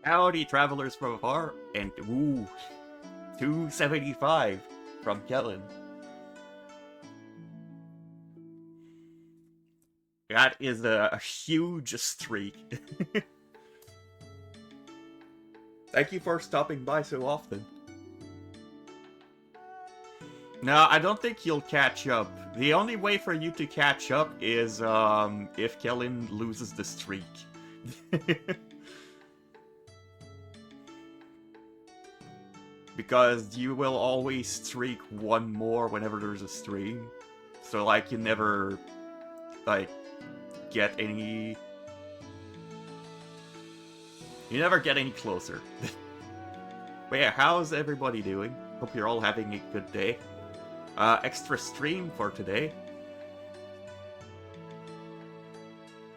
Howdy, travelers from afar, and ooh, 275 from Kellen. That is a huge streak. Thank you for stopping by so often. No, I don't think you'll catch up. The only way for you to catch up is if Kellen loses the streak. Because you will always streak one more whenever there's a stream. So, like, you never, like, get any... You never get any closer. But yeah, how's everybody doing? Hope you're all having a good day. Extra stream for today.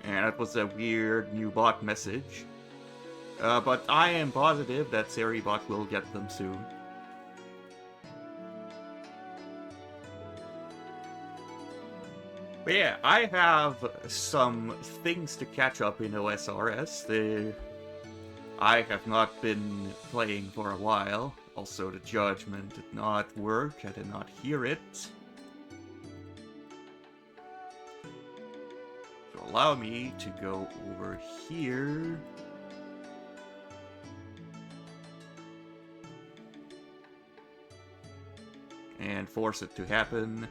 And that was a weird new bot message. But I am positive that Seribot will get them soon. But yeah, I have some things to catch up in OSRS. I have not been playing for a while. Also, the judgment did not work. I did not hear it. So allow me to go over here. And force it to happen.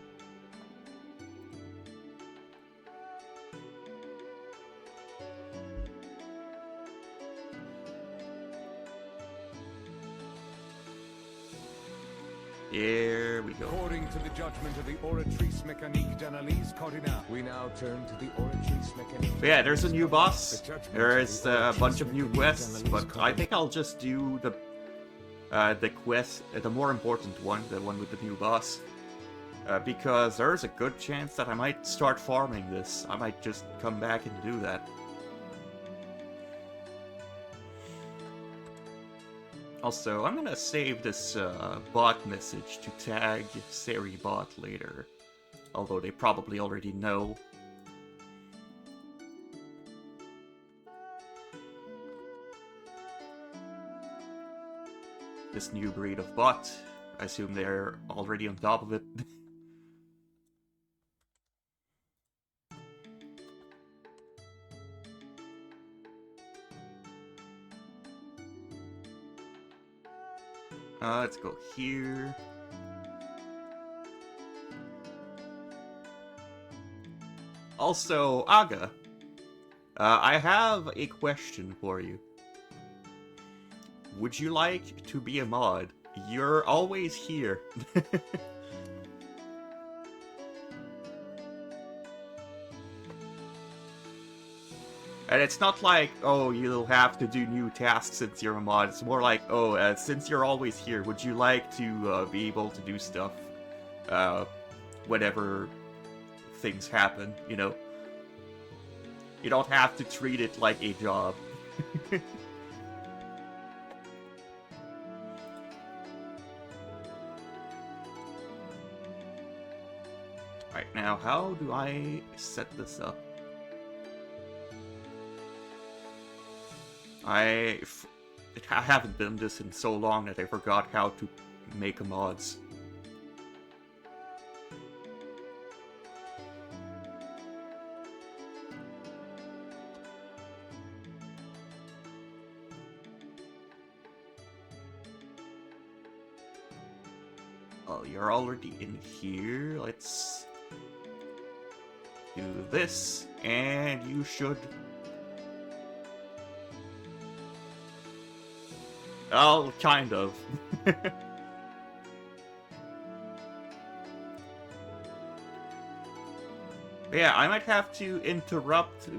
Here we go. According to the judgment of the Oratrice Mécanique d'Analyse Cardinal, we now turn to the Oratrice Mécanique. But yeah, there's a new boss. There is a bunch of new quests, but I think I'll just do the quest, the more important one, the one with the new boss. Because there's a good chance that I might start farming this. I might just come back and do that. Also, I'm gonna save this bot message to tag Seribot later. Although they probably already know. This new breed of bot. I assume they're already on top of it. Let's go here. Also, Aga, I have a question for you. Would you like to be a mod? You're always here. And it's not like, oh, you'll have to do new tasks since you're a mod. It's more like, oh, since you're always here, would you like to be able to do stuff whenever things happen, you know? You don't have to treat it like a job. Alright, now how do I set this up? I haven't done this in so long that I forgot how to make mods. Oh, you're already in here. Let's do this, and you should... Oh, kind of. Yeah, I might have to interrupt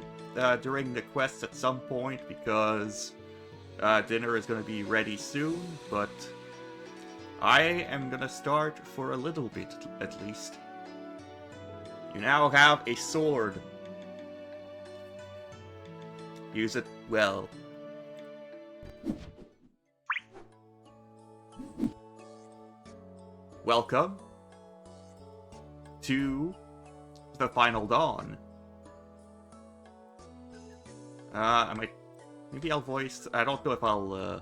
during the quest at some point because dinner is going to be ready soon, but I am going to start for a little bit at least. You now have a sword. Use it well. Welcome to the Final Dawn. I might Maybe I'll voice... I don't know if I'll,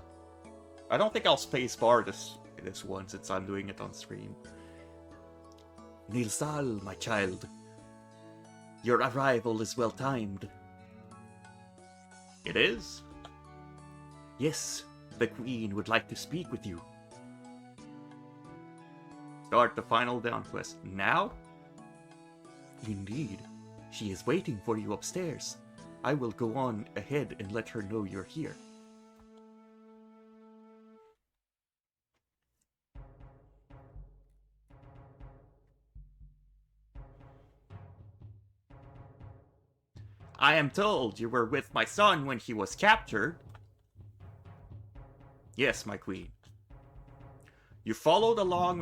I don't think I'll spacebar this one since I'm doing it on stream. Nilsal, my child. Your arrival is well timed. It is? Yes, the Queen would like to speak with you. Start the final down quest now? Indeed. She is waiting for you upstairs. I will go on ahead and let her know you're here. I am told you were with my son when he was captured. Yes, my queen. You followed along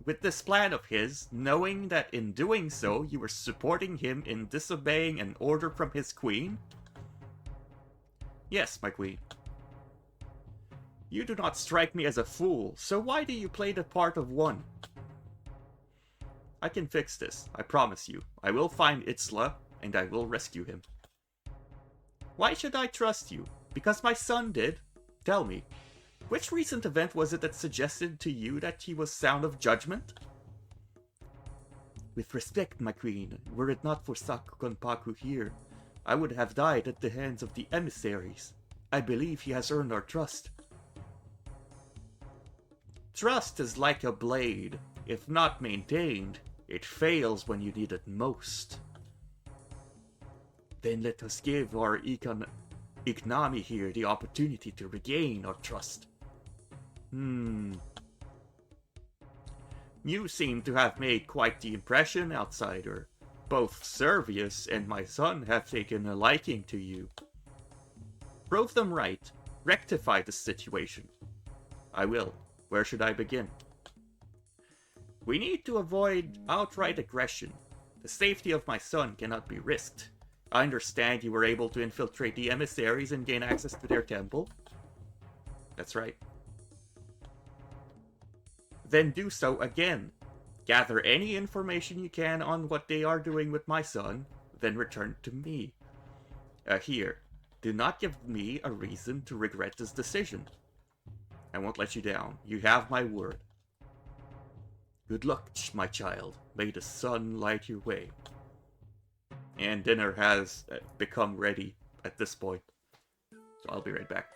with this plan of his, knowing that in doing so you were supporting him in disobeying an order from his queen? Yes, my queen. You do not strike me as a fool, so why do you play the part of one? I can fix this, I promise you. I will find Itzla, and I will rescue him. Why should I trust you? Because my son did? Tell me, which recent event was it that suggested to you that he was sound of judgment? With respect, my queen, were it not for Sakukonpaku here, I would have died at the hands of the emissaries. I believe he has earned our trust. Trust is like a blade. If not maintained, it fails when you need it most. Then let us give our Ignami here the opportunity to regain our trust. You seem to have made quite the impression, outsider. Both Servius and my son have taken a liking to you. Prove them right. Rectify the situation. I will. Where should I begin? We need to avoid outright aggression. The safety of my son cannot be risked. I understand you were able to infiltrate the emissaries and gain access to their temple. That's right. Then do so again. Gather any information you can on what they are doing with my son, then return to me. Here, do not give me a reason to regret this decision. I won't let you down. You have my word. Good luck, my child. May the sun light your way. And dinner has become ready at this point. So I'll be right back.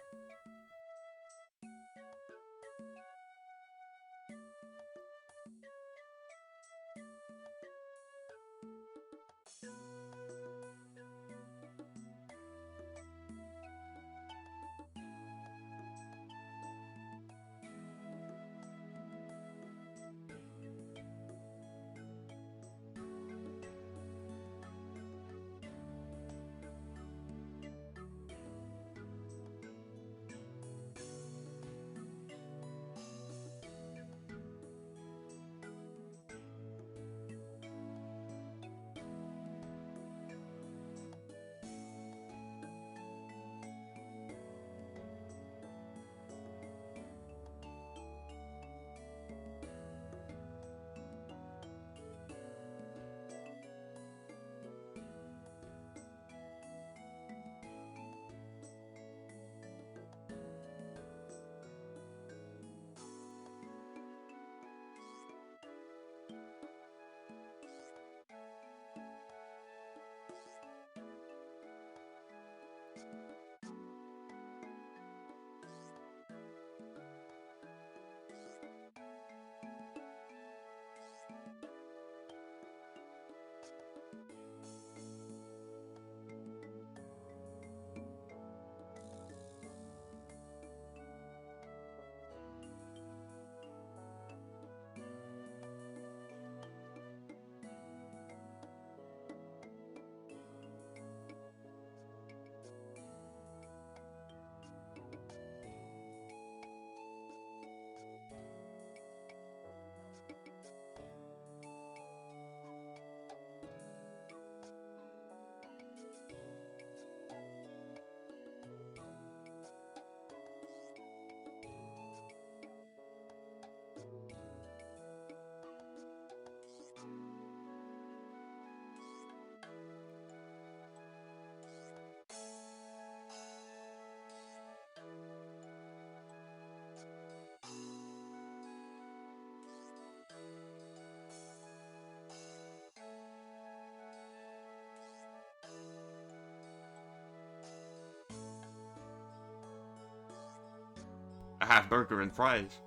I have burger and fries.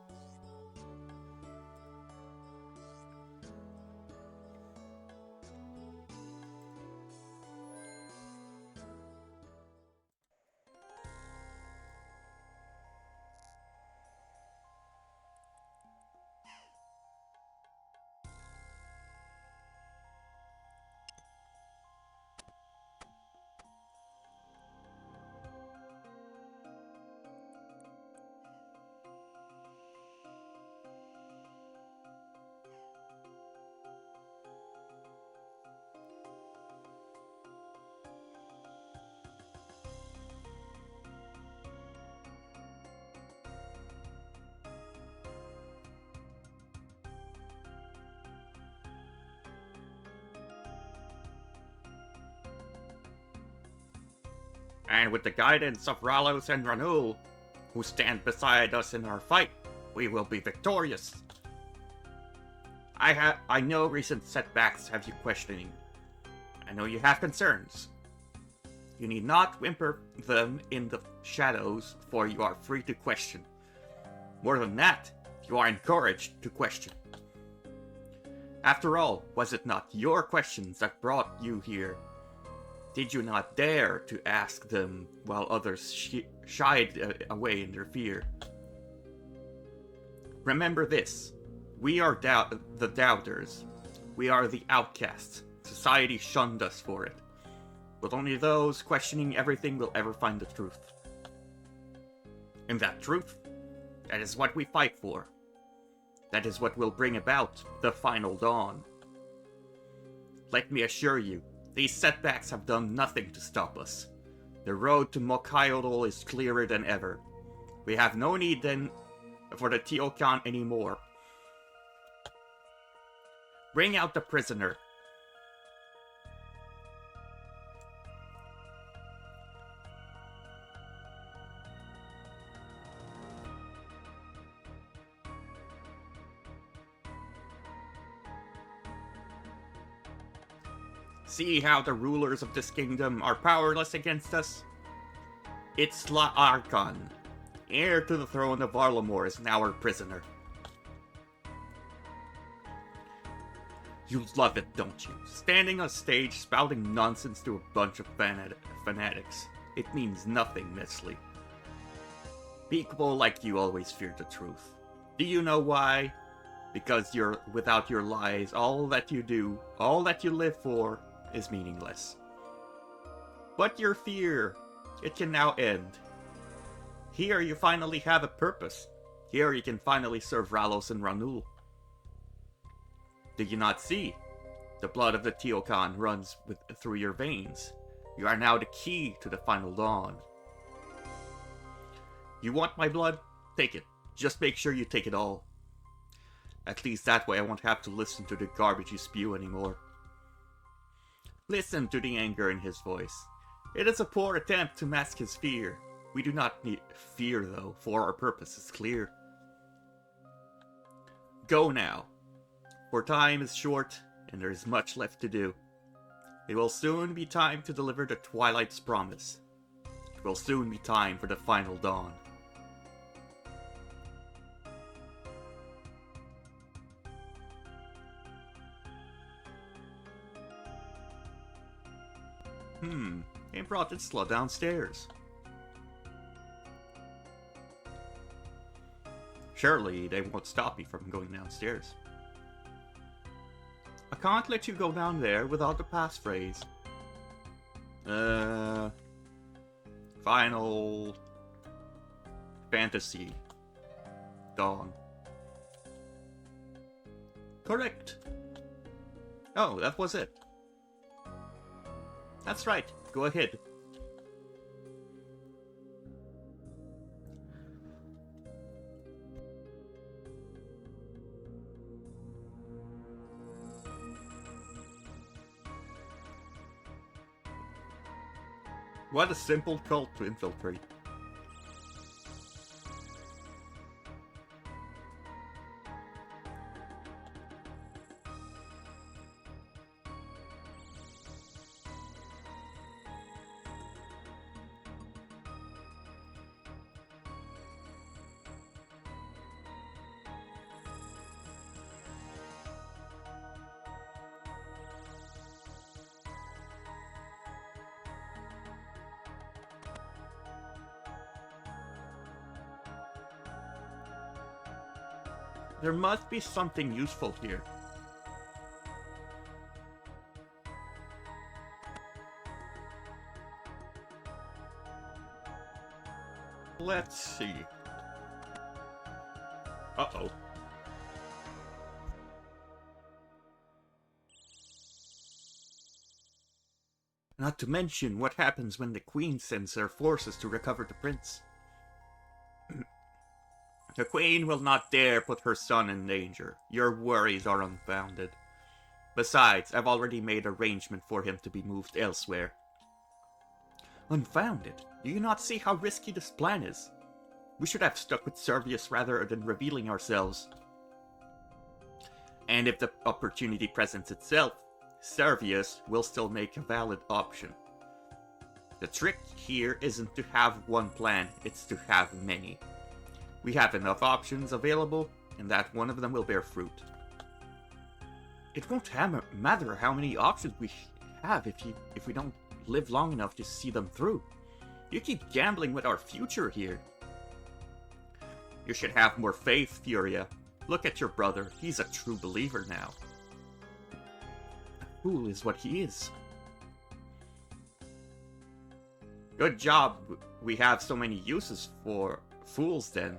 And with the guidance of Ralos and Ranul, who stand beside us in our fight, we will be victorious. I know recent setbacks have you questioning. I know you have concerns. You need not whimper them in the shadows, for you are free to question. More than that, you are encouraged to question. After all, was it not your questions that brought you here? Did you not dare to ask them while others shied away in their fear? Remember this. We are the doubters. We are the outcasts. Society shunned us for it. But only those questioning everything will ever find the truth. And that truth, that is what we fight for. That is what will bring about the final dawn. Let me assure you, these setbacks have done nothing to stop us. The road to Mokhyodol is clearer than ever. We have no need then for the Tiokan anymore. Bring out the prisoner. See how the rulers of this kingdom are powerless against us? Itzla Arkan, heir to the throne of Varlamore, is now our prisoner. You love it, don't you? Standing on stage spouting nonsense to a bunch of fanatics. It means nothing, Nestle. People like you always fear the truth. Do you know why? Because without your lies, all that you do, all that you live for, is meaningless. But your fear, it can now end. Here you finally have a purpose. Here you can finally serve Ralos and Ranul. Did you not see? The blood of the Tiokan runs through your veins. You are now the key to the final dawn. You want my blood? Take it. Just make sure you take it all. At least that way I won't have to listen to the garbage you spew anymore. Listen to the anger in his voice. It is a poor attempt to mask his fear. We do not need fear, though, for our purpose is clear. Go now, for time is short, and there is much left to do. It will soon be time to deliver the Twilight's promise. It will soon be time for the final dawn. They brought Itzla downstairs. Surely they won't stop me from going downstairs. I can't let you go down there without the passphrase. Final Fantasy Dawn. Correct. Oh, that was it. That's right. Go ahead. What a simple cult to infiltrate. There must be something useful here. Let's see. Uh-oh. Not to mention what happens when the Queen sends her forces to recover the prince. The Queen will not dare put her son in danger. Your worries are unfounded. Besides, I've already made arrangement for him to be moved elsewhere. Unfounded? Do you not see how risky this plan is? We should have stuck with Servius rather than revealing ourselves. And if the opportunity presents itself, Servius will still make a valid option. The trick here isn't to have one plan, it's to have many. We have enough options available, and that one of them will bear fruit. It won't matter how many options we have if we don't live long enough to see them through. You keep gambling with our future here. You should have more faith, Furia. Look at your brother, he's a true believer now. A fool is what he is. Good job, we have so many uses for fools then.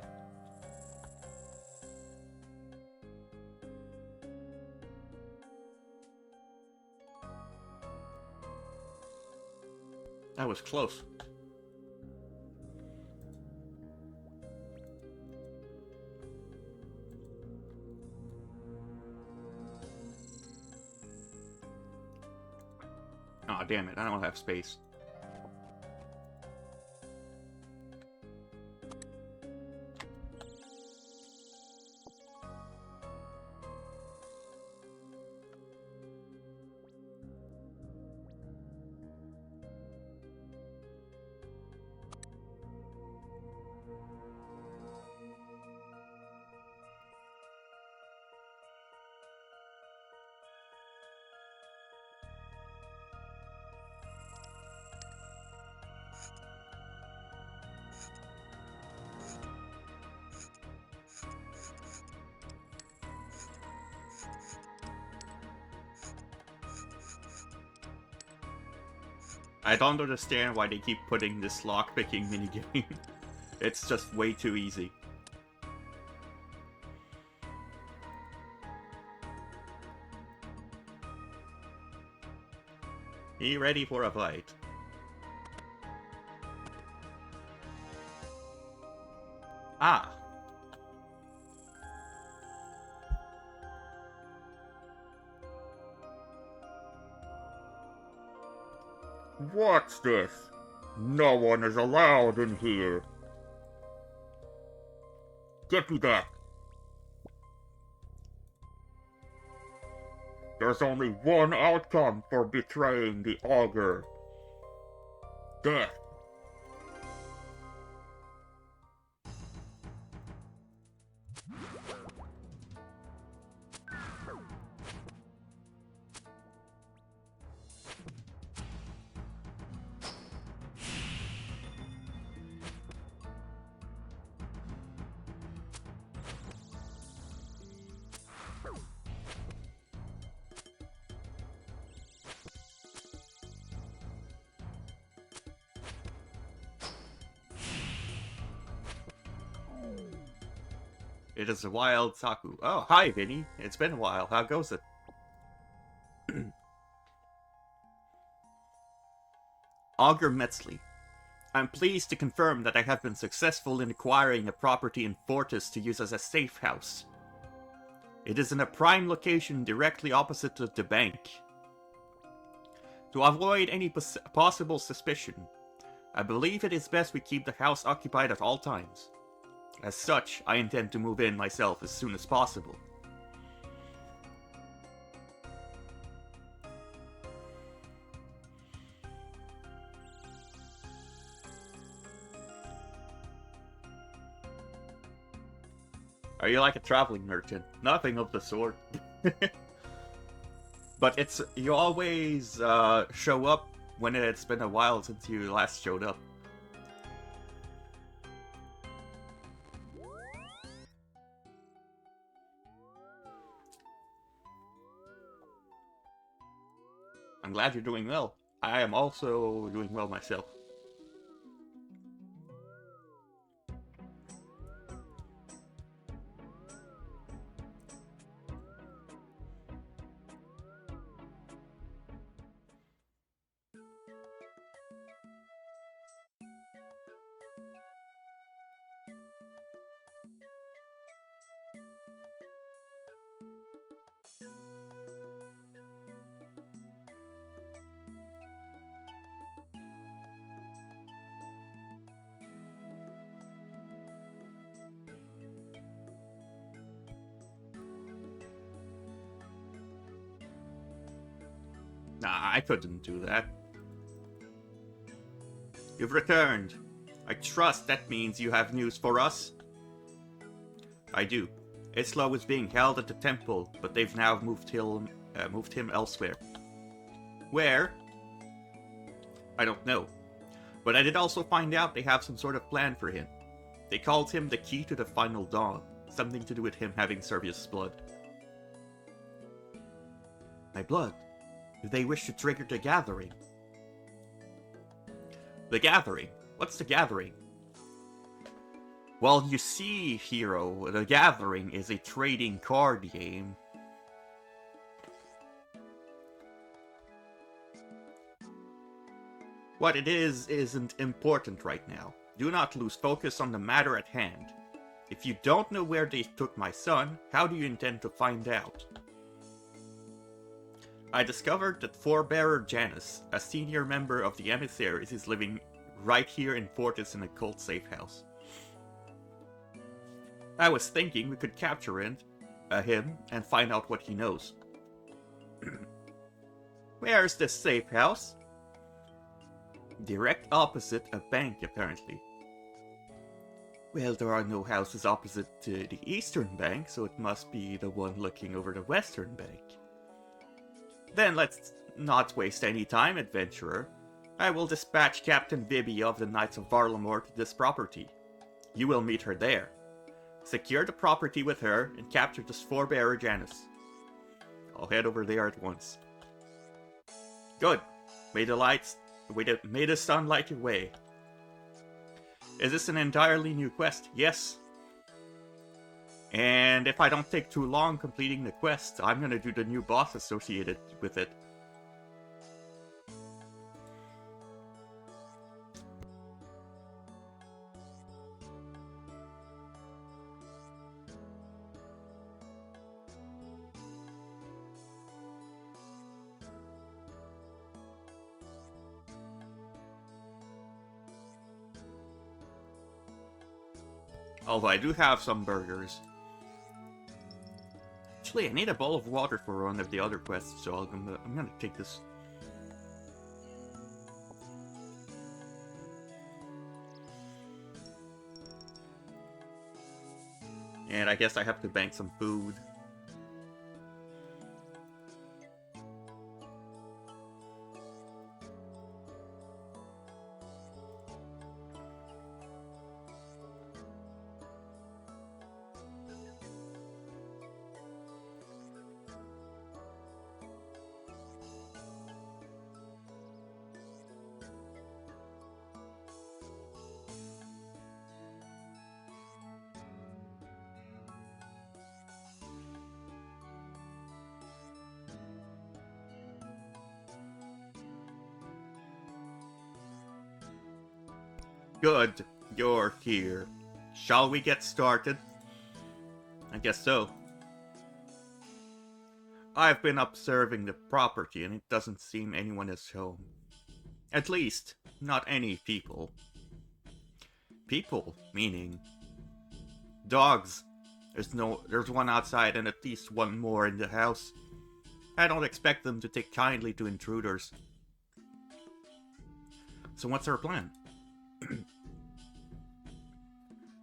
That was close. Aw, damn it, I don't have space. I don't understand why they keep putting this lockpicking minigame. It's just way too easy. Be ready for a fight. Ah! What's this? No one is allowed in here. Give me that. There's only one outcome for betraying the Augur. Death. It is a wild Saku. Oh, hi, Vinny. It's been a while. How goes it? Augur Metzley. I'm pleased to confirm that I have been successful in acquiring a property in Fortis to use as a safe house. It is in a prime location directly opposite to the bank. To avoid any possible suspicion, I believe it is best we keep the house occupied at all times. As such, I intend to move in myself as soon as possible. Are you like a traveling merchant? Nothing of the sort. But you always show up when it's been a while since you last showed up. I'm glad you're doing well. I am also doing well myself. Nah, I couldn't do that. You've returned. I trust that means you have news for us. I do. Isla is being held at the temple, but they've now moved him elsewhere. Where? I don't know. But I did also find out they have some sort of plan for him. They called him the key to the final dawn, something to do with him having Servius' blood. My blood? Do they wish to trigger the gathering? The gathering? What's the gathering? Well, you see, Hero, the gathering is a trading card game. What it is isn't important right now. Do not lose focus on the matter at hand. If you don't know where they took my son, how do you intend to find out? I discovered that Forebearer Janus, a senior member of the emissaries, is living right here in Fortis in a cult safe house. I was thinking we could capture him and find out what he knows. Where's this safe house? Direct opposite a bank, apparently. Well, there are no houses opposite to the eastern bank, so it must be the one looking over the western bank. Then let's not waste any time, adventurer. I will dispatch Captain Vibi of the Knights of Varlamore to this property. You will meet her there. Secure the property with her and capture this Forebearer Janus. I'll head over there at once. Good. May the sun light your way. Is this an entirely new quest? Yes. And if I don't take too long completing the quest, I'm gonna do the new boss associated with it. Although I do have some burgers. Actually, I need a bowl of water for one of the other quests, so I'm gonna take this. And I guess I have to bank some food. Good, you're here. Shall we get started? I guess so. I've been observing the property and it doesn't seem anyone is home. At least, not any people. People, meaning dogs. There's one outside and at least one more in the house. I don't expect them to take kindly to intruders. So what's our plan?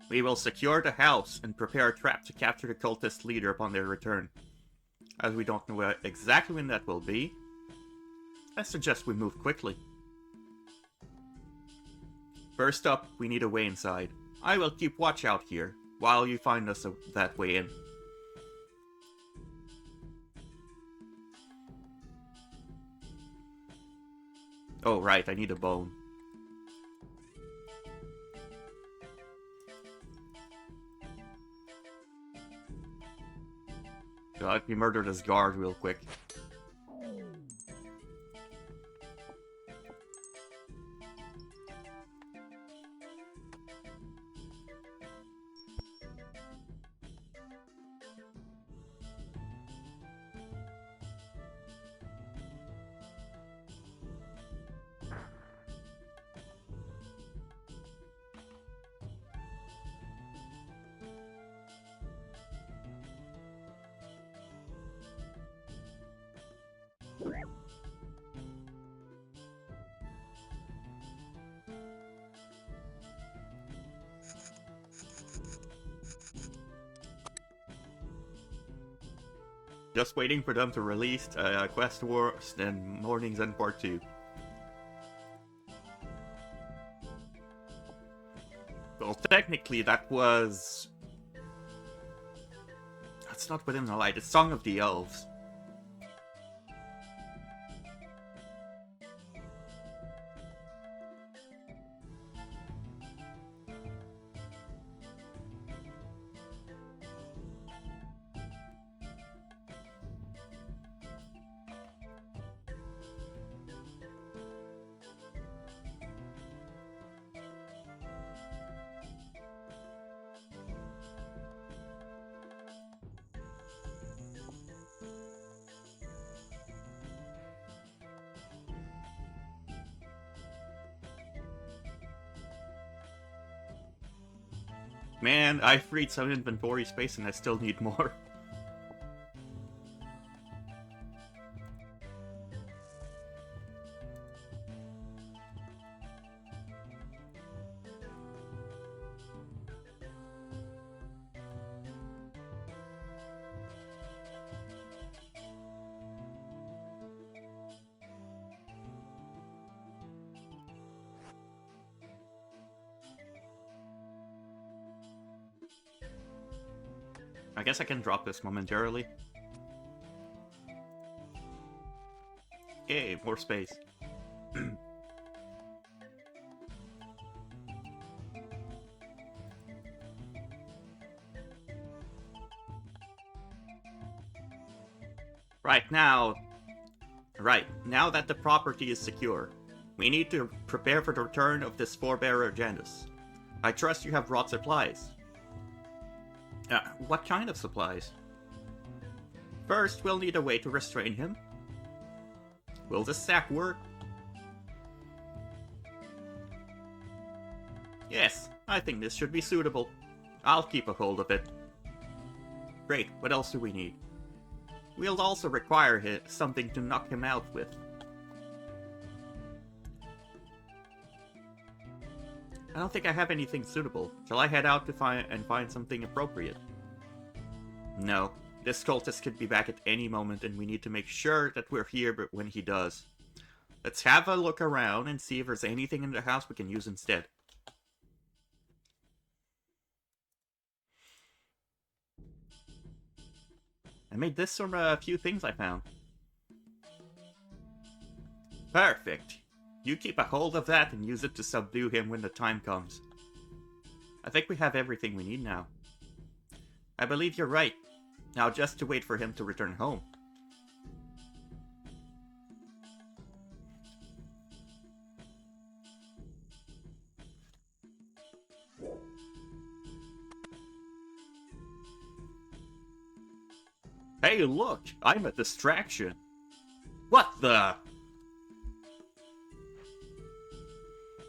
We will secure the house and prepare a trap to capture the cultist leader upon their return. As we don't know exactly when that will be, I suggest we move quickly. First up, we need a way inside. I will keep watch out here, while you find us that way in. Oh, right, I need a bone. So let me murder this guard real quick. Just waiting for them to release Quest Wars and Morning's End Part 2. Well, technically that was... That's not Within the Light, it's Song of the Elves. Man, I freed some inventory space and I still need more. I guess I can drop this momentarily. Yay, more space. Right, now that the property is secure, we need to prepare for the return of this forebearer Janus. I trust you have brought supplies. What kind of supplies? First, we'll need a way to restrain him. Will this sack work? Yes, I think this should be suitable. I'll keep a hold of it. Great, what else do we need? We'll also require something to knock him out with. I don't think I have anything suitable. Shall I head out to find something appropriate? No. This cultist could be back at any moment, and we need to make sure that we're here when he does. Let's have a look around and see if there's anything in the house we can use instead. I made this from a few things I found. Perfect. You keep a hold of that and use it to subdue him when the time comes. I think we have everything we need now. I believe you're right. Now just to wait for him to return home. Hey, look! I'm a distraction! What the...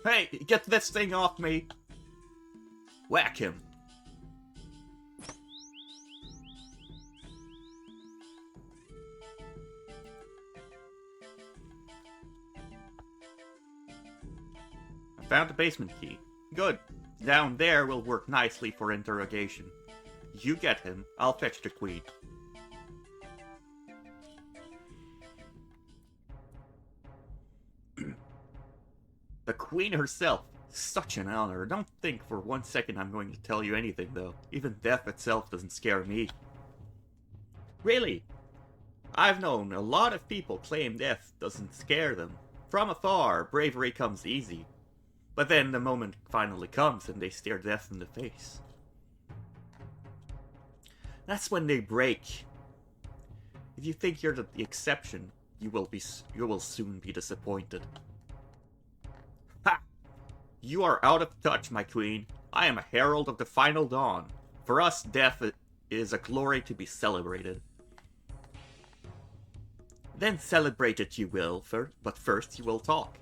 Hey, get this thing off me! Whack him. I found the basement key. Good. Down there will work nicely for interrogation. You get him, I'll fetch the queen. The queen herself. Such an honor. Don't think for 1 second I'm going to tell you anything, though. Even death itself doesn't scare me. Really? I've known a lot of people claim death doesn't scare them. From afar, bravery comes easy. But then the moment finally comes and they stare death in the face. That's when they break. If you think you're the exception, you will soon be disappointed. Ha! You are out of touch, my queen. I am a herald of the final dawn. For us, death is a glory to be celebrated. Then celebrate it you will, but first you will talk.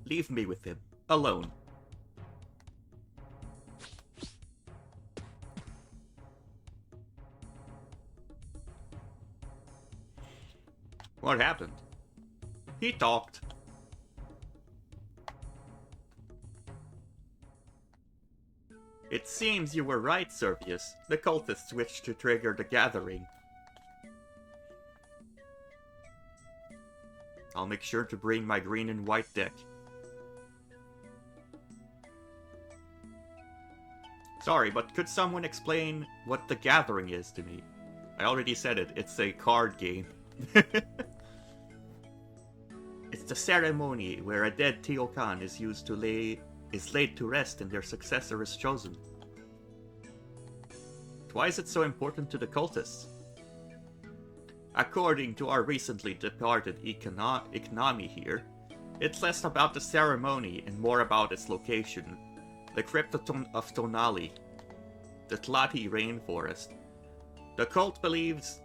Leave me with him, alone. What happened? He talked. It seems you were right, Servius. The cultists wish to trigger the gathering. I'll make sure to bring my green and white deck. Sorry, but could someone explain what the gathering is to me? I already said it, it's a card game. It's the ceremony where a dead Teokan is laid to rest and their successor is chosen. Why is it so important to the cultists? According to our recently departed economy here, it's less about the ceremony and more about its location. The Crypt of Tonali, the Tlati rainforest. The cult believes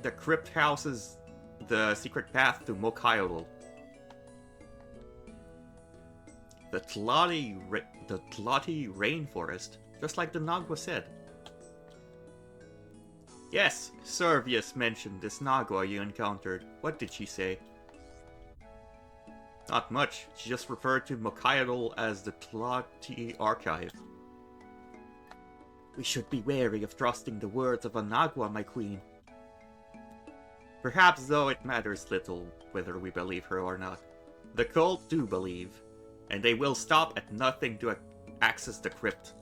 the crypt houses the secret path to Mokhyotl. The Tlati rainforest, just like the Nagwa said. Yes, Servius mentioned this Nagwa you encountered. What did she say? Not much. She just referred to Mokhyotl as the Tlati archive. We should be wary of trusting the words of a Nagwa, my queen. Perhaps, though, it matters little whether we believe her or not. The cult do believe, and they will stop at nothing to access the crypt.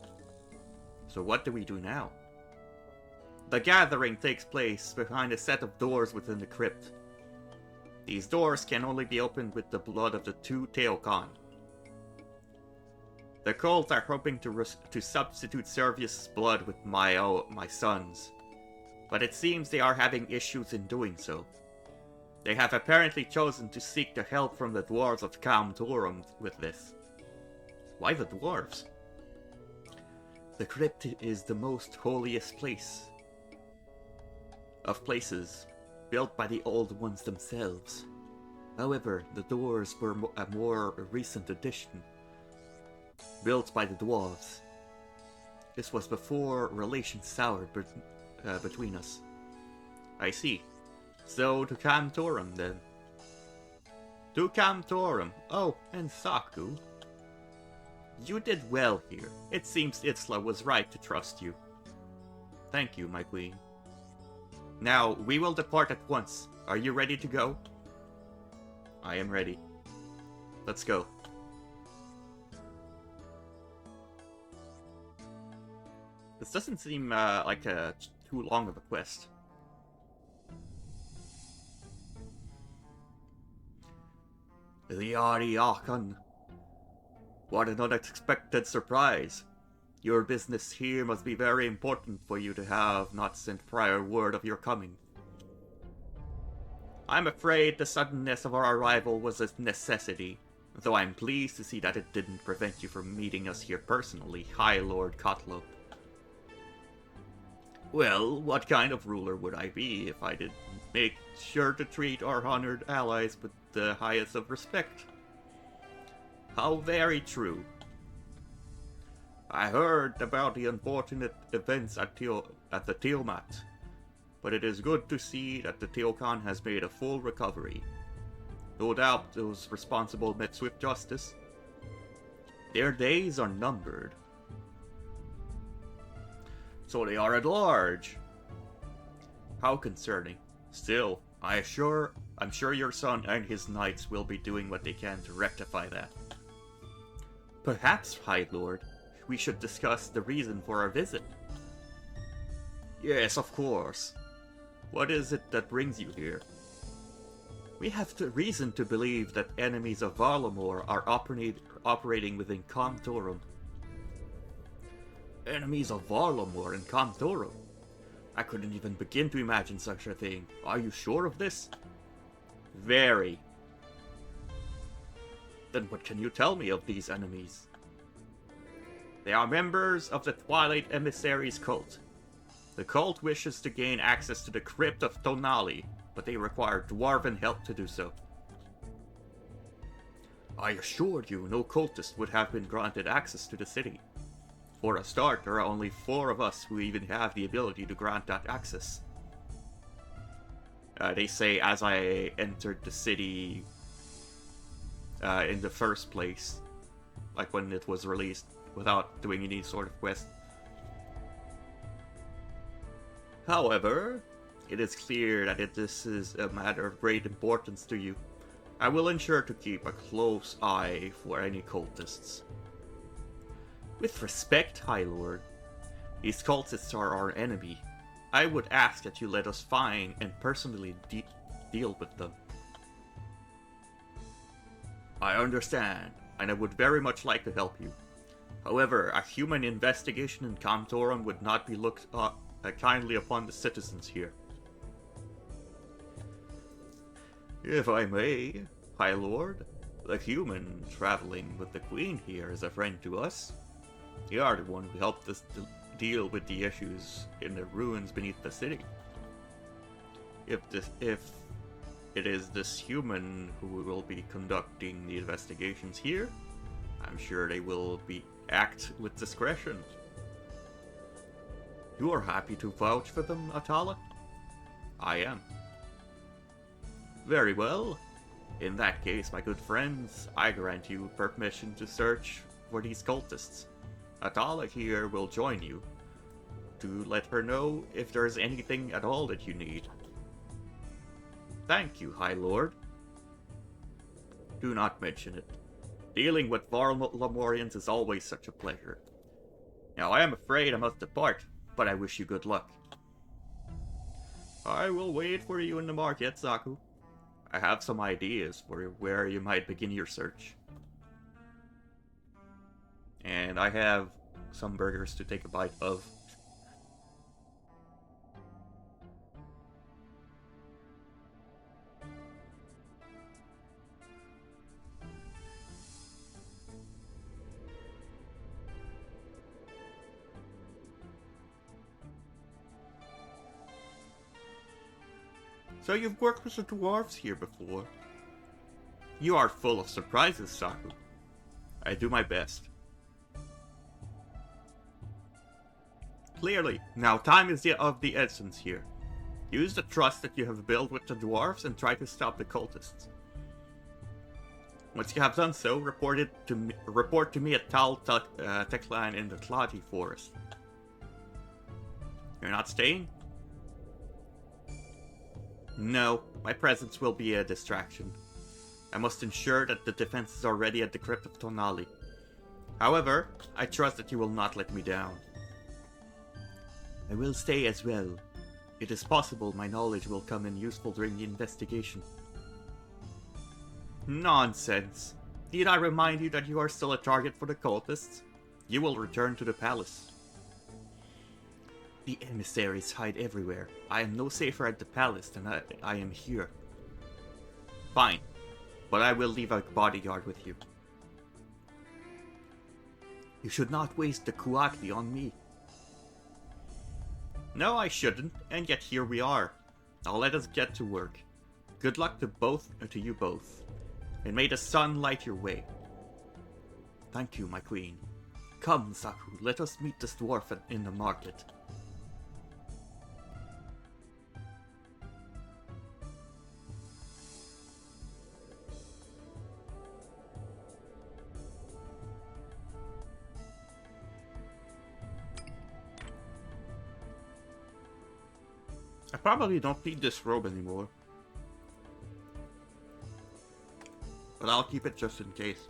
So what do we do now? The gathering takes place behind a set of doors within the crypt. These doors can only be opened with the blood of the two Teokan. The cult are hoping to substitute Servius' blood with my son's, but it seems they are having issues in doing so. They have apparently chosen to seek the help from the dwarves of Kamtorum with this. Why the dwarves? The crypt is the most holiest place of places, built by the old ones themselves. However, the doors were a more recent addition, built by the dwarves. This was before relations soured between us. I see. So to Kamtorum then. To Kamtorum. Oh, and Saku. You did well here. It seems Itzla was right to trust you. Thank you, my queen. Now, we will depart at once. Are you ready to go? I am ready. Let's go. This doesn't seem like too long of a quest. The Ariakan. What an unexpected surprise. Your business here must be very important for you to have not sent prior word of your coming. I'm afraid the suddenness of our arrival was a necessity, though I'm pleased to see that it didn't prevent you from meeting us here personally, High Lord Kotlo. Well, what kind of ruler would I be if I didn't make sure to treat our honored allies with the highest of respect? How very true. I heard about the unfortunate events at the Tiamat, but it is good to see that the Teokan has made a full recovery. No doubt those responsible met swift justice. Their days are numbered. So they are at large. How concerning. Still, I'm sure your son and his knights will be doing what they can to rectify that. Perhaps, High Lord, we should discuss the reason for our visit. Yes, of course. What is it that brings you here? We have reason to believe that enemies of Varlamore are operating within Comtorum. Enemies of Varlamore in Comtorum? I couldn't even begin to imagine such a thing. Are you sure of this? Very. Then what can you tell me of these enemies? They are members of the Twilight Emissaries cult. The cult wishes to gain access to the crypt of Tonali, but they require dwarven help to do so. I assured you no cultist would have been granted access to the city. For a start, there are only 4 of us who even have the ability to grant that access. They say as I entered the city in the first place, like when it was released, without doing any sort of quest. However, it is clear that this is a matter of great importance to you. I will ensure to keep a close eye for any cultists. With respect, High Lord, these cultists are our enemy. I would ask that you let us find and personally deal with them. I understand, and I would very much like to help you. However, a human investigation in Comtorum would not be looked kindly upon the citizens here. If I may, High Lord, the human traveling with the Queen here is a friend to us. You are the one who helped us deal with the issues in the ruins beneath the city. If it is this human who will be conducting the investigations here, I'm sure they will act with discretion. You are happy to vouch for them, Atala? I am. Very well. In that case, my good friends, I grant you permission to search for these cultists. Atala here will join you to let her know if there is anything at all that you need. Thank you, High Lord. Do not mention it. Dealing with Varlamorians is always such a pleasure. Now, I am afraid I must depart, but I wish you good luck. I will wait for you in the market, Saku. I have some ideas for where you might begin your search. And I have some burgers to take a bite of. So you've worked with the dwarves here before. You are full of surprises, Saku. I do my best. Clearly, now time is of the essence here. Use the trust that you have built with the dwarves and try to stop the cultists. Once you have done so, report to me at Tal Teklan in the Tlati forest. You're not staying? No, my presence will be a distraction. I must ensure that the defenses are ready at the crypt of Tonali. However, I trust that you will not let me down. I will stay as well. It is possible my knowledge will come in useful during the investigation. Nonsense. Need I remind you that you are still a target for the cultists? You will return to the palace. The emissaries hide everywhere. I am no safer at the palace than I am here. Fine, but I will leave a bodyguard with you. You should not waste the Kuatli on me. No, I shouldn't, and yet here we are. Now let us get to work. Good luck to you both, and may the sun light your way. Thank you, my queen. Come, Saku, let us meet this dwarf in the market. I probably don't need this robe anymore. But I'll keep it just in case.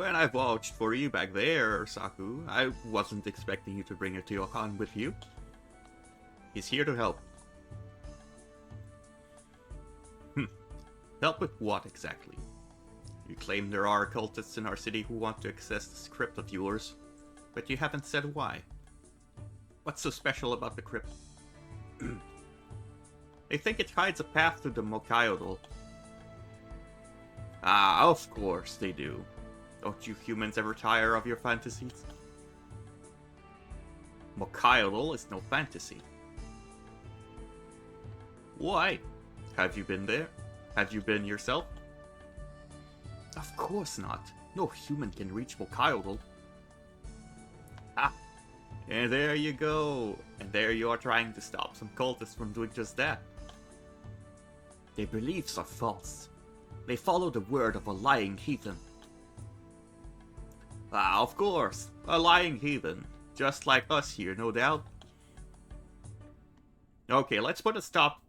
When I vouched for you back there, Saku, I wasn't expecting you to bring a Ryokan with you. He's here to help. Help with what exactly? You claim there are cultists in our city who want to access this crypt of yours, but you haven't said why. What's so special about the crypt? They think it hides a path to the Mokyodal. Ah, of course they do. Don't you humans ever tire of your fantasies? Mokyodal is no fantasy. Why? Have you been there? Have you been yourself? Of course not. No human can reach Mokyodal. Ah, and there you go. And there you are trying to stop some cultists from doing just that. Their beliefs are false. They follow the word of a lying heathen. Ah, of course. A lying heathen. Just like us here, no doubt. Okay, let's put a stop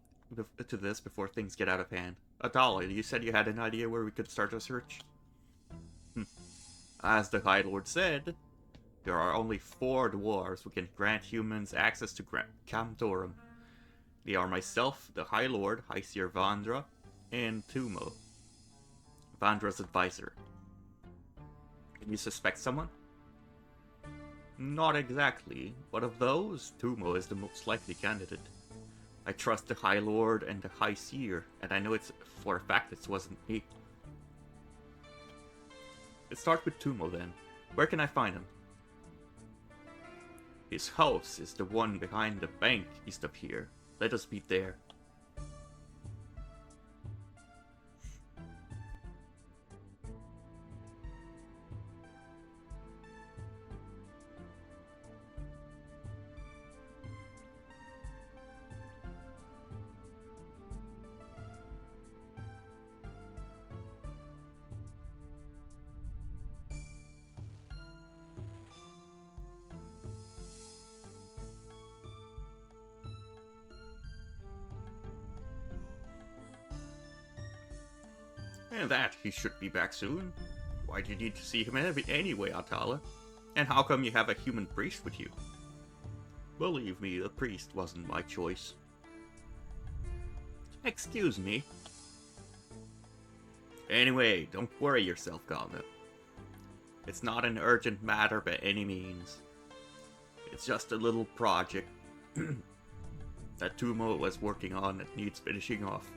to this before things get out of hand. Atala, you said you had an idea where we could start a search? As the High Lord said, there are only 4 dwarves who can grant humans access to Camtorum. They are myself, the High Lord, High Seer Vandra, and Tumo, Vandra's advisor. Can you suspect someone? Not exactly, but of those, Tumo is the most likely candidate. I trust the High Lord and the High Seer, and I know it's for a fact it wasn't me. Let's start with Tumo then. Where can I find him? His house is the one behind the bank east of here. Let us meet there. And that he should be back soon. Why do you need to see him anyway, Atala? And how come you have a human priest with you? Believe me, the priest wasn't my choice. Excuse me. Anyway, don't worry yourself, Galna. It's not an urgent matter by any means. It's just a little project that Tumo was working on that needs finishing off.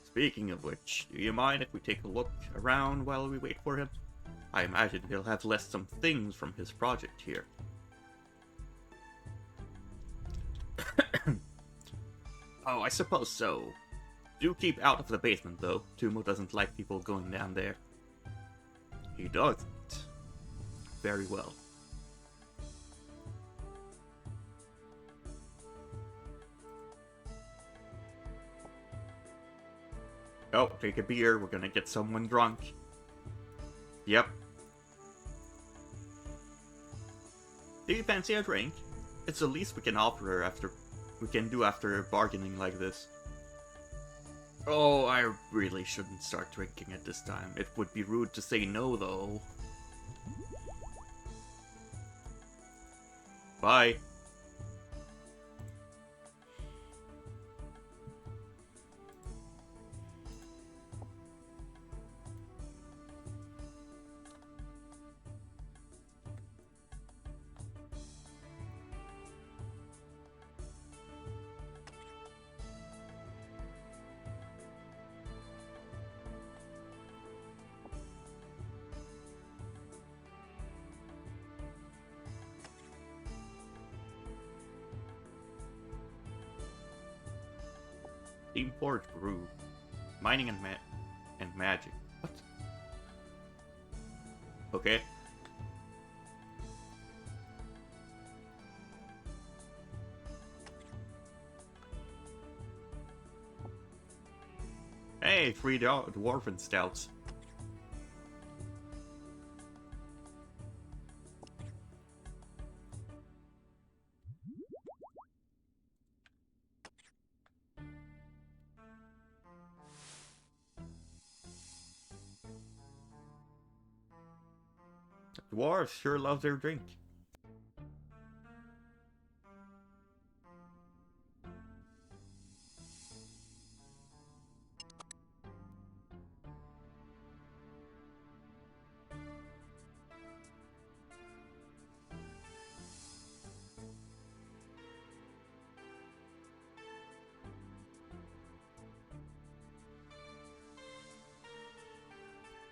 Speaking of which, do you mind if we take a look around while we wait for him? I imagine he'll have left some things from his project here. Oh, I suppose so. Do keep out of the basement, though. Tumo doesn't like people going down there. He doesn't. Very well. Oh, take a beer. We're gonna get someone drunk. Yep. Do you fancy a drink? It's the least we can offer her after bargaining like this. Oh, I really shouldn't start drinking at this time. It would be rude to say no, though. Bye. Team Forge Brew. Mining and magic. What? Okay. Hey, 3 dwarven stouts. Dwarves sure love their drink.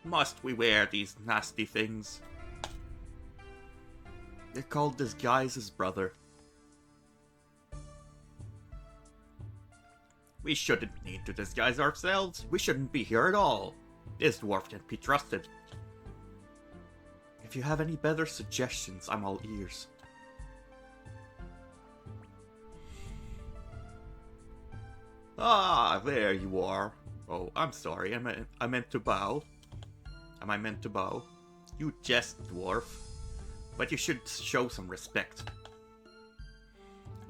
Must we wear these nasty things? They're called disguises, brother. We shouldn't need to disguise ourselves. We shouldn't be here at all. This dwarf can't be trusted. If you have any better suggestions, I'm all ears. Ah, there you are. Oh, I'm sorry. I meant to bow. Am I meant to bow? You jest, dwarf. But you should show some respect.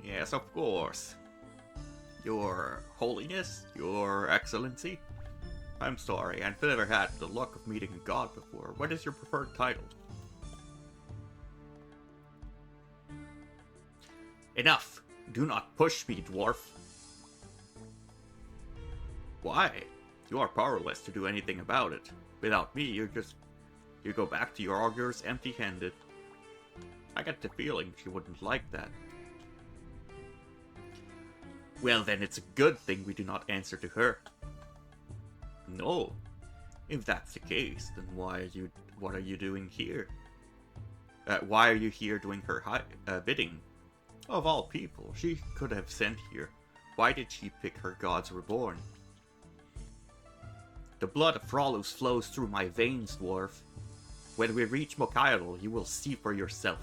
Yes, of course. Your Holiness, Your Excellency. I'm sorry, I've never had the luck of meeting a god before. What is your preferred title? Enough! Do not push me, dwarf. Why? You are powerless to do anything about it. Without me, you go back to your augurs empty-handed. I get the feeling she wouldn't like that. Well then, it's a good thing we do not answer to her. No. If that's the case, then what are you doing here? Why are you here doing her bidding? Of all people, she could have sent here. Why did she pick her gods reborn? The blood of Frolus flows through my veins, dwarf. When we reach Mokairal, you will see for yourself.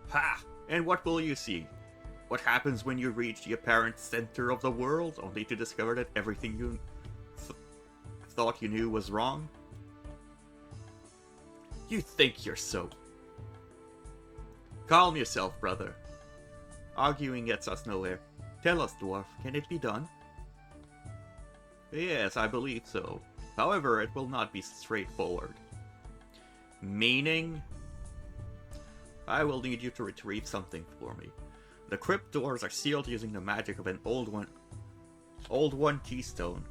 Ha! And what will you see? What happens when you reach the apparent center of the world, only to discover that everything you thought you knew was wrong? You think you're so. Calm yourself, brother. Arguing gets us nowhere. Tell us, dwarf, can it be done? Yes, I believe so. However, it will not be straightforward. Meaning? I will need you to retrieve something for me. The crypt doors are sealed using the magic of an old one keystone.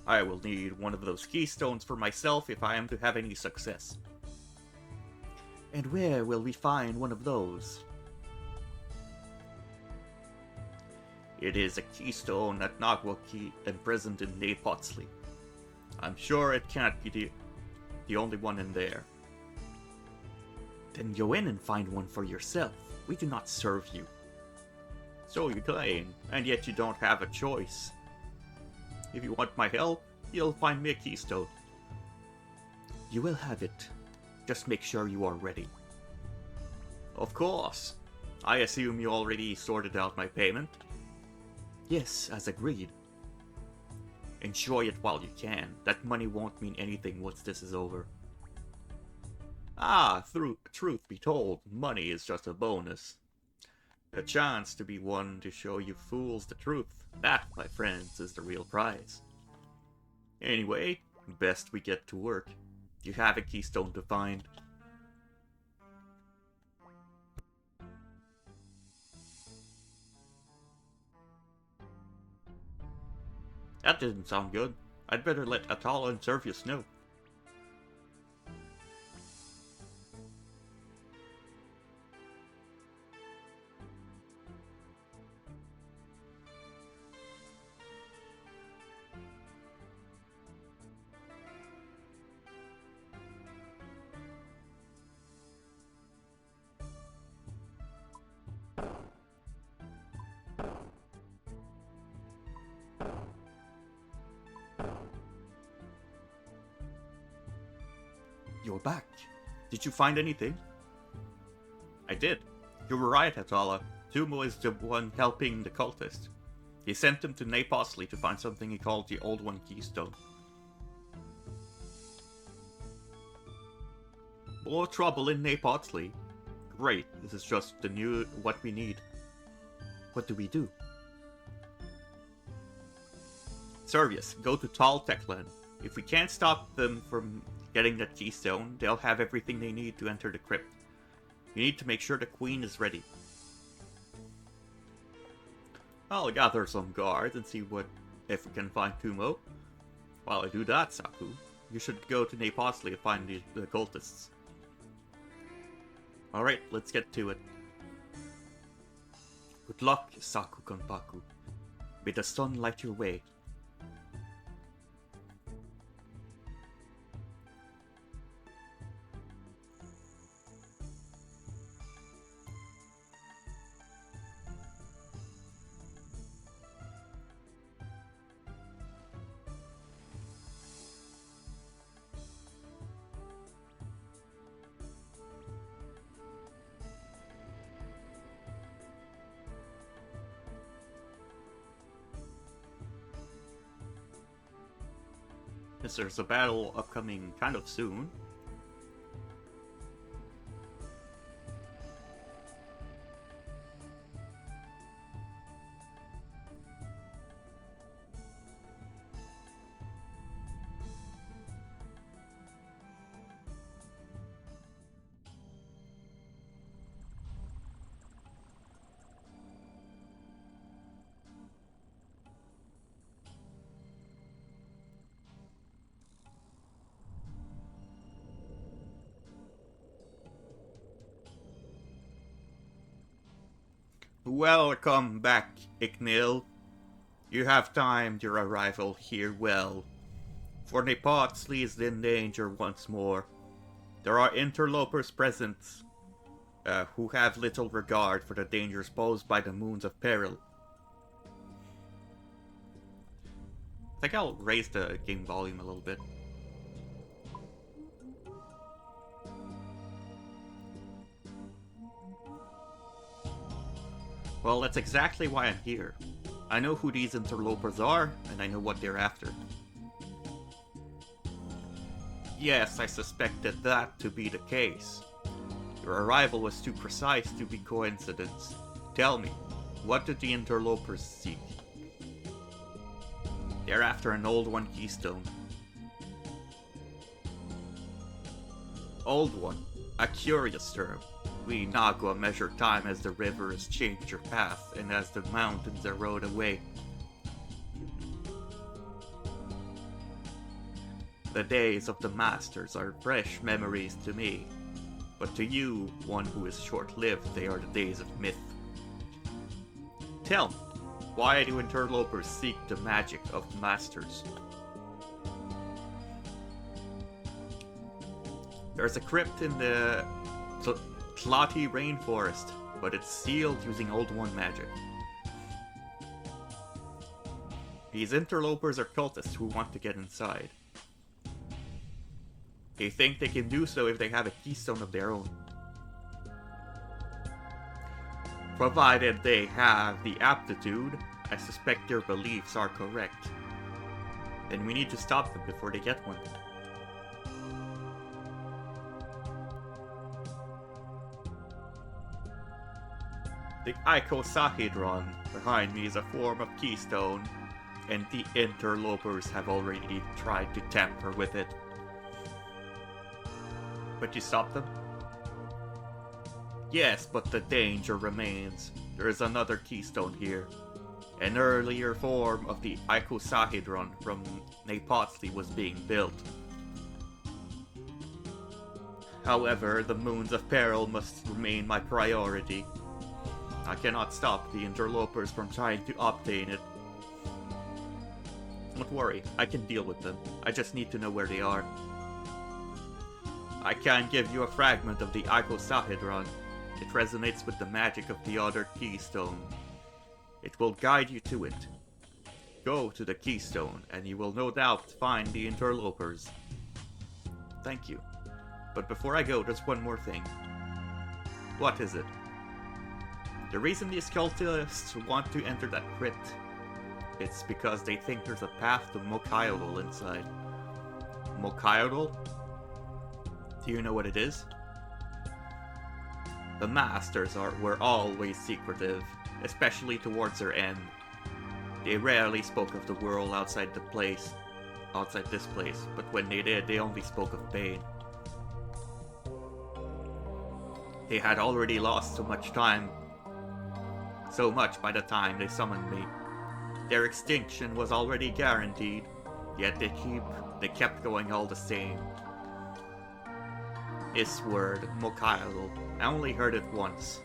I will need one of those keystones for myself if I am to have any success. And where will we find one of those? It is a keystone at Nagwaki, imprisoned in Napotsley. I'm sure it can't be the only one in there. Then go in and find one for yourself. We do not serve you. So you claim, and yet you don't have a choice. If you want my help, you'll find me a keystone. You will have it. Just make sure you are ready. Of course. I assume you already sorted out my payment? Yes, as agreed. Enjoy it while you can. That money won't mean anything once this is over. Ah, truth be told, money is just a bonus. A chance to be one to show you fools the truth. That, my friends, is the real prize. Anyway, best we get to work. You have a keystone to find. That didn't sound good. I'd better let Atala and Servius know. You're back. Did you find anything? I did. You were right, Atala. Tumo is the one helping the cultist. He sent him to Napotsley to find something he called the Old One Keystone. More trouble in Napotsley. Great, this is just what we need. What do we do? Servius, go to Tall Techland. If we can't stop them from getting that keystone, they'll have everything they need to enter the crypt. You need to make sure the queen is ready. I'll gather some guards and see if we can find Kumo. While I do that, Saku, you should go to Napotli and find the cultists. Alright, let's get to it. Good luck, sakukonpaku. May the sun light your way. Yes, there's a battle upcoming kind of soon. Welcome back, Ignil. You have timed your arrival here well. For Napotli is in danger once more. There are interlopers present who have little regard for the dangers posed by the moons of peril. I think I'll raise the game volume a little bit. Well, that's exactly why I'm here. I know who these interlopers are, and I know what they're after. Yes, I suspected that to be the case. Your arrival was too precise to be coincidence. Tell me, what did the interlopers seek? They're after an Old One keystone. Old One, a curious term. We Nagua measure time as the rivers change their path and as the mountains erode away. The days of the masters are fresh memories to me, but to you, one who is short-lived, they are the days of myth. Tell me, why do interlopers seek the magic of masters? There's a crypt in the Tlati rainforest, but it's sealed using Old One magic. These interlopers are cultists who want to get inside. They think they can do so if they have a keystone of their own. Provided they have the aptitude, I suspect their beliefs are correct. Then we need to stop them before they get one. The icosahedron behind me is a form of keystone, and the interlopers have already tried to tamper with it. But you stopped them? Yes, but the danger remains. There is another keystone here. An earlier form of the icosahedron from Napotli was being built. However, the moons of peril must remain my priority. I cannot stop the interlopers from trying to obtain it. Don't worry, I can deal with them. I just need to know where they are. I can give you a fragment of the icosahedron. It resonates with the magic of the other keystone. It will guide you to it. Go to the keystone, and you will no doubt find the interlopers. Thank you. But before I go, there's one more thing. What is it? The reason these cultists want to enter that crypt, it's because they think there's a path to Mokayodal inside. Mokayodal? Do you know what it is? The masters were always secretive, especially towards their end. They rarely spoke of the world outside the place. outside this place, but when they did, they only spoke of pain. They had already lost so much time, so much by the time they summoned me. Their extinction was already guaranteed, yet they kept going all the same. This word, Mokailu, I only heard it once.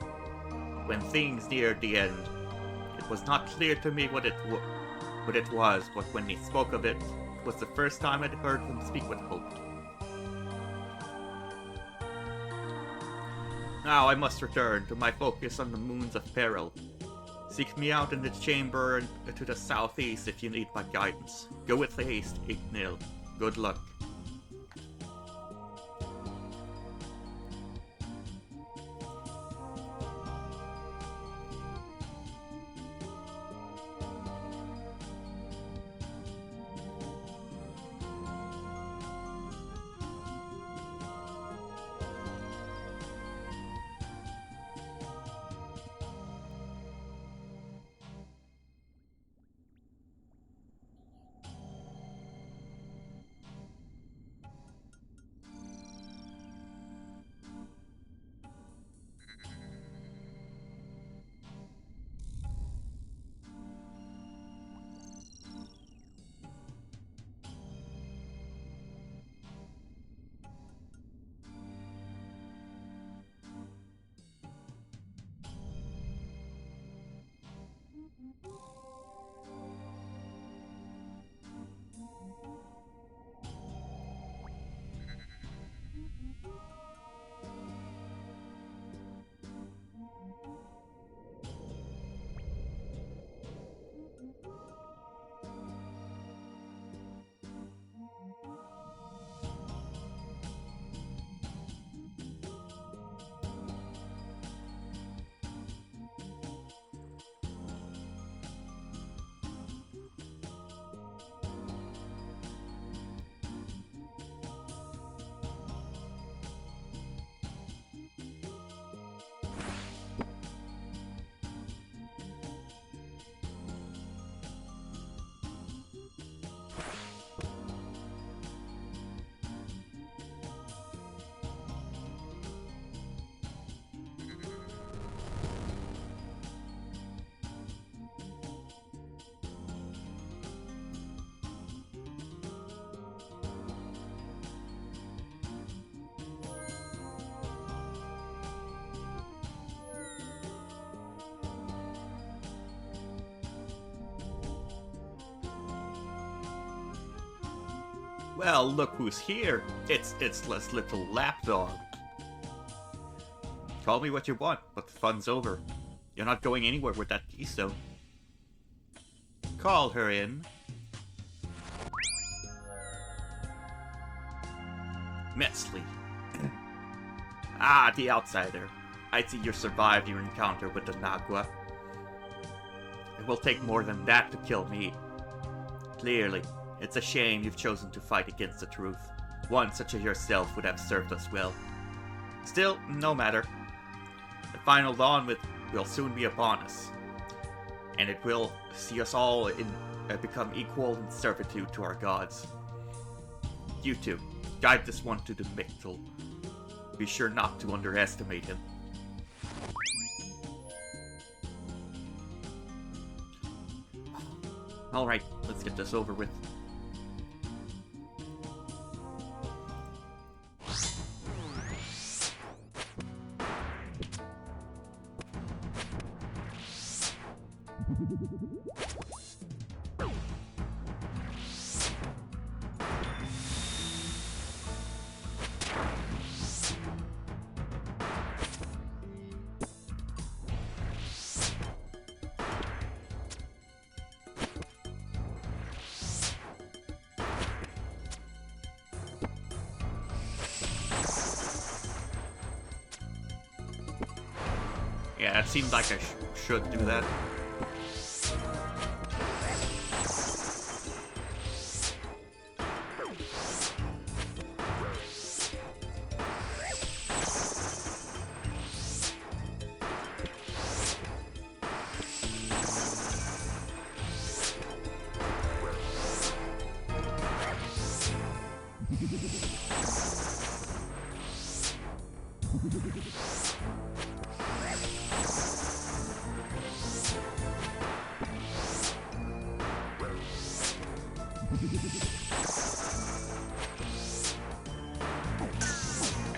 When things neared the end, it was not clear to me what it was, but when they spoke of it, it was the first time I'd heard them speak with hope. Now I must return to my focus on the moons of peril. Seek me out in the chamber to the southeast if you need my guidance. Go with haste, Ignil. Good luck. Well, look who's here. It's this little lapdog. Call me what you want, but the fun's over. You're not going anywhere with that keystone. Call her in. Metzley. Ah, the outsider. I see you survived your encounter with the Nagua. It will take more than that to kill me. Clearly, it's a shame you've chosen to fight against the truth. One such as yourself would have served us well. Still, no matter. The final dawn will soon be upon us, and it will see us all become equal in servitude to our gods. You two, guide this one to the Mictal. Be sure not to underestimate him. Alright, let's get this over with. Yeah, it seems like I should do that.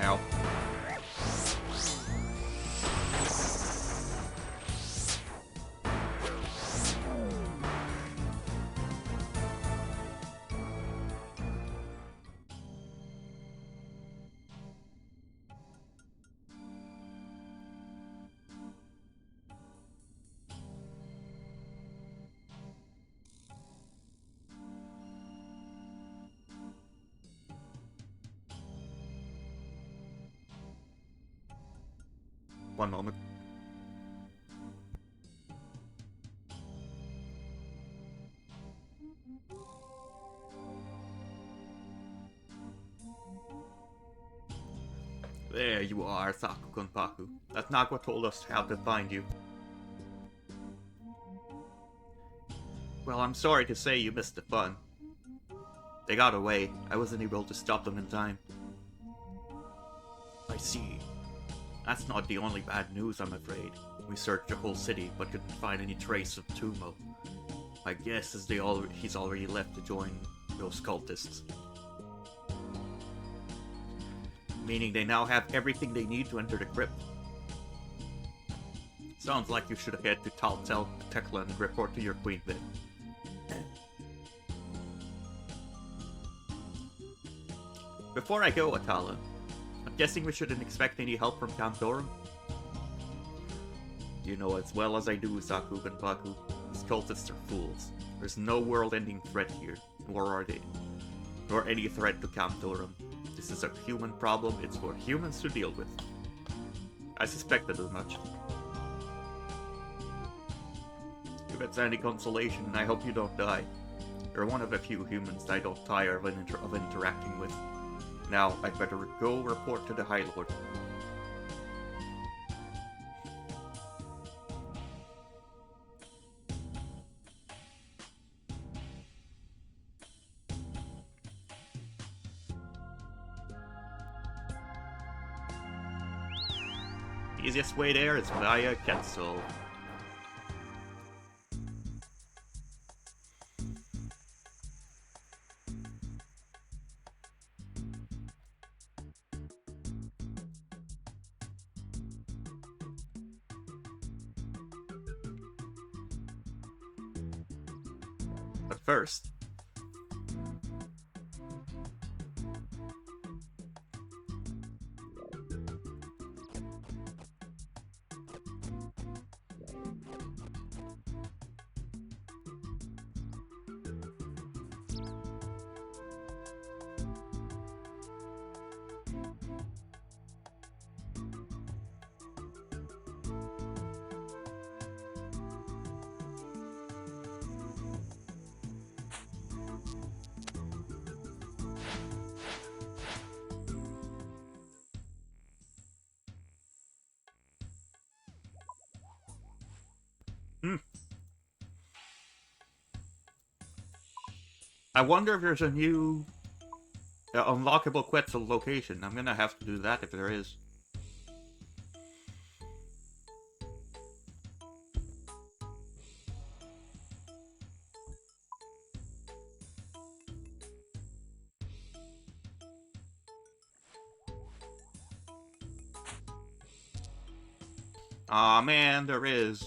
Ow. One moment. There you are, Sakukonpaku. That Nagwa told us how to find you. Well, I'm sorry to say you missed the fun. They got away. I wasn't able to stop them in time. I see. That's not the only bad news, I'm afraid. We searched the whole city, but couldn't find any trace of Tumo. My guess is he's already left to join those cultists. Meaning they now have everything they need to enter the crypt. Sounds like you should head to Tal Tekla and report to your queen then. Before I go, Atala, I'm guessing we shouldn't expect any help from Kantorum? You know as well as I do, Sakukonpaku, these cultists are fools. There's no world-ending threat here, nor are they. Nor any threat to Kantorum. This is a human problem, it's for humans to deal with. I suspected as much. If it's any consolation, I hope you don't die. You're one of the few humans I don't tire of interacting with. Now, I'd better go report to the High Lord. The easiest way there is via Quetzal. But first, I wonder if there's a new unlockable Quetzal location. I'm gonna have to do that if there is. Aw man, there is.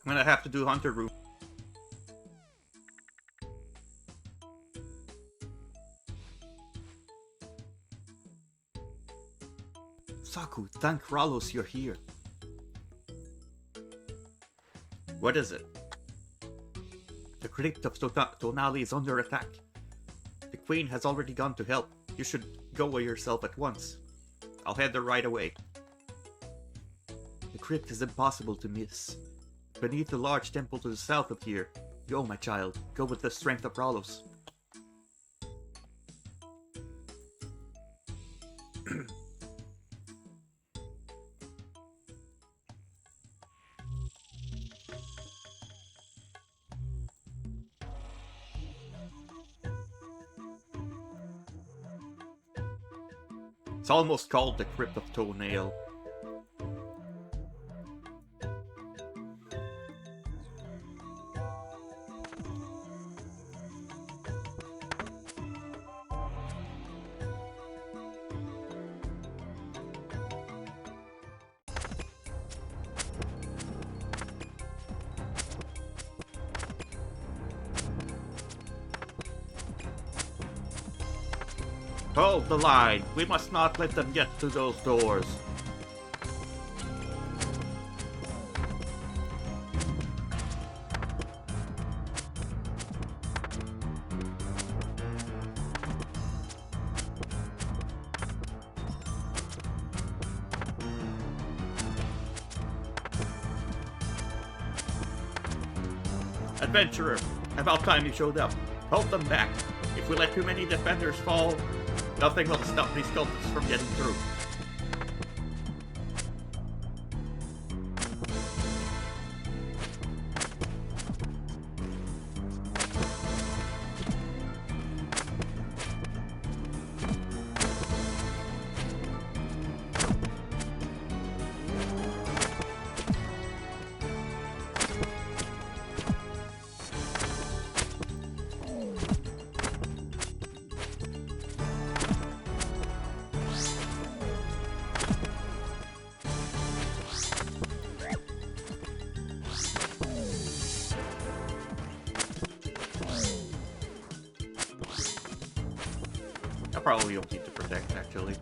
I'm gonna have to do Hunter Room. Saku, thank Ralos you're here. What is it? The crypt of Tonali is under attack. The Queen has already gone to help. You should go yourself at once. I'll head there right away. The crypt is impossible to miss. Beneath the large temple to the south of here. Go, my child. Go with the strength of Ralos. It's almost called the Crypt of Toenail. Hold the line! We must not let them get to those doors! Adventurer, about time you showed up. Hold them back. If we let too many defenders fall, nothing will stop these cultists from getting through. I probably don't need to protect, actually.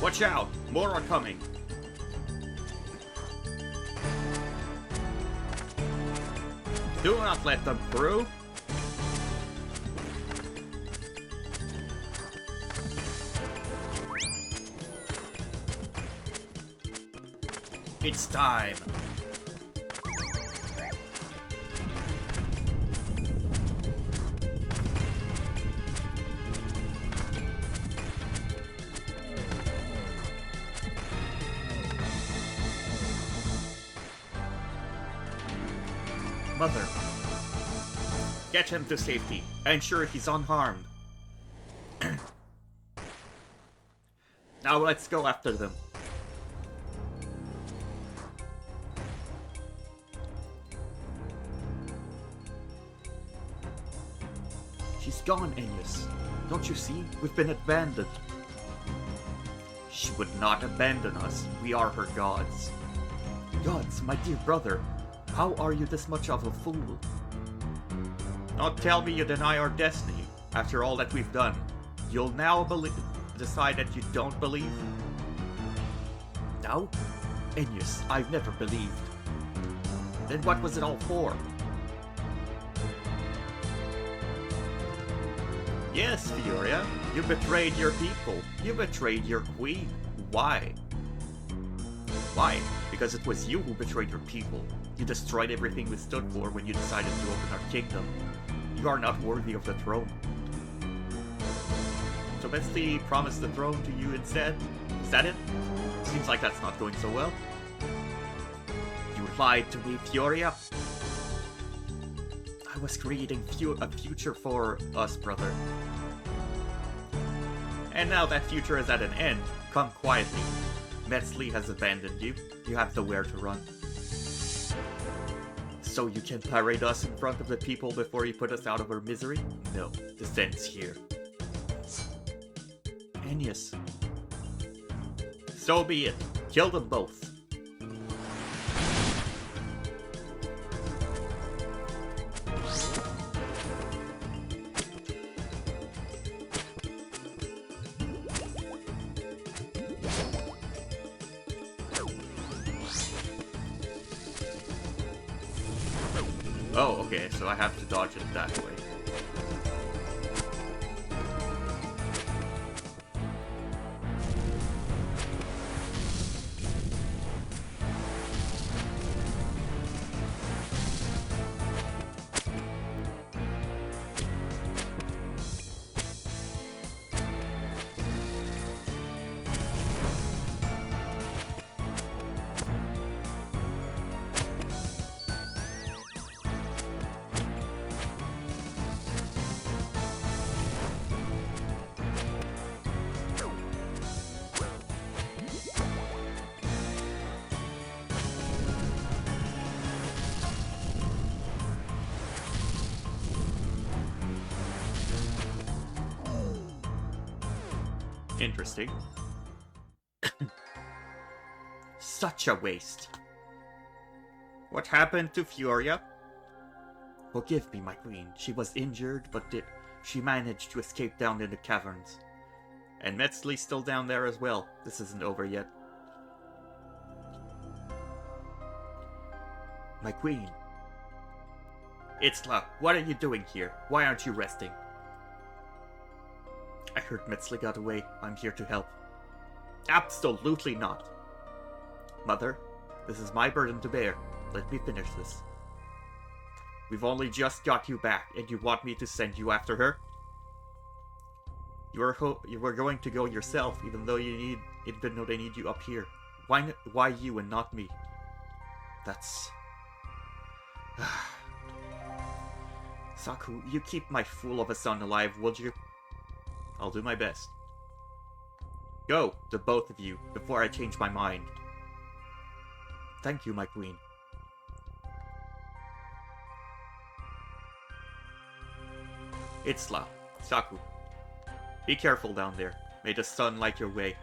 Watch out! More are coming! Do not let them through! It's time! Mother, get him to safety. Ensure he's unharmed. Now let's go after them. She's gone, Aeneas. Don't you see? We've been abandoned. She would not abandon us. We are her gods. Gods, my dear brother. How are you this much of a fool? Don't tell me you deny our destiny, after all that we've done. You'll now decide that you don't believe? Now? Aeneas, I've never believed. Then what was it all for? Yes, Fioria, you betrayed your people. You betrayed your queen. Why? Why? Because it was you who betrayed your people. You destroyed everything we stood for when you decided to open our kingdom. You are not worthy of the throne. So Metzli promised the throne to you instead? Is that it? Seems like that's not going so well. You lied to me, Fioria. I was creating a future for us, brother. And now that future is at an end, come quietly. Metzli has abandoned you. You have nowhere to run. So you can parade us in front of the people before you put us out of our misery? No, this ends here. Aeneas. So be it. Kill them both. Oh, okay, so I have to dodge it that way. Interesting. Such a waste. What happened to Fioria? Forgive me, my queen. She was injured, but she managed to escape down in the caverns. And Metzli's still down there as well. This isn't over yet. My queen. Itzla, what are you doing here? Why aren't you resting? I heard Metzli got away. I'm here to help. Absolutely not. Mother, this is my burden to bear. Let me finish this. We've only just got you back, and you want me to send you after her? You were going to go yourself, even though they need you up here. Why you and not me? That's... Saku, you keep my fool of a son alive, would you? I'll do my best. Go, the both of you, before I change my mind. Thank you, my queen. Itzla, Saku. Be careful down there. May the sun light your way.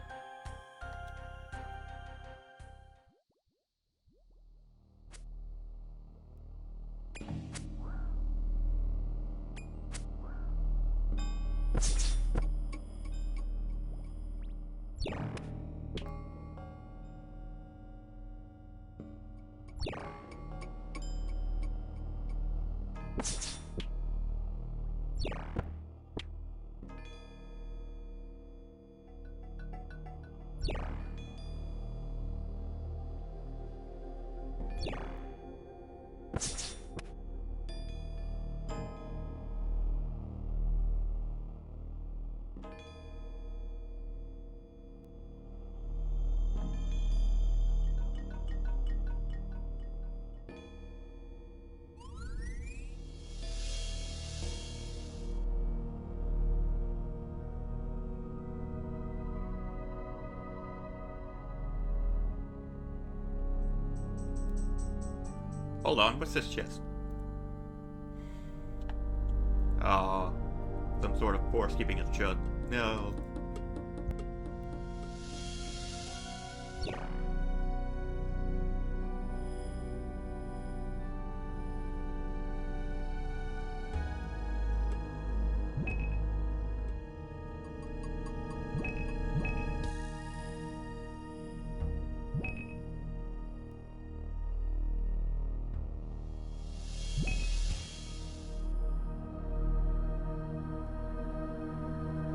Hold on, what's this chest? Some sort of force keeping it shut. No.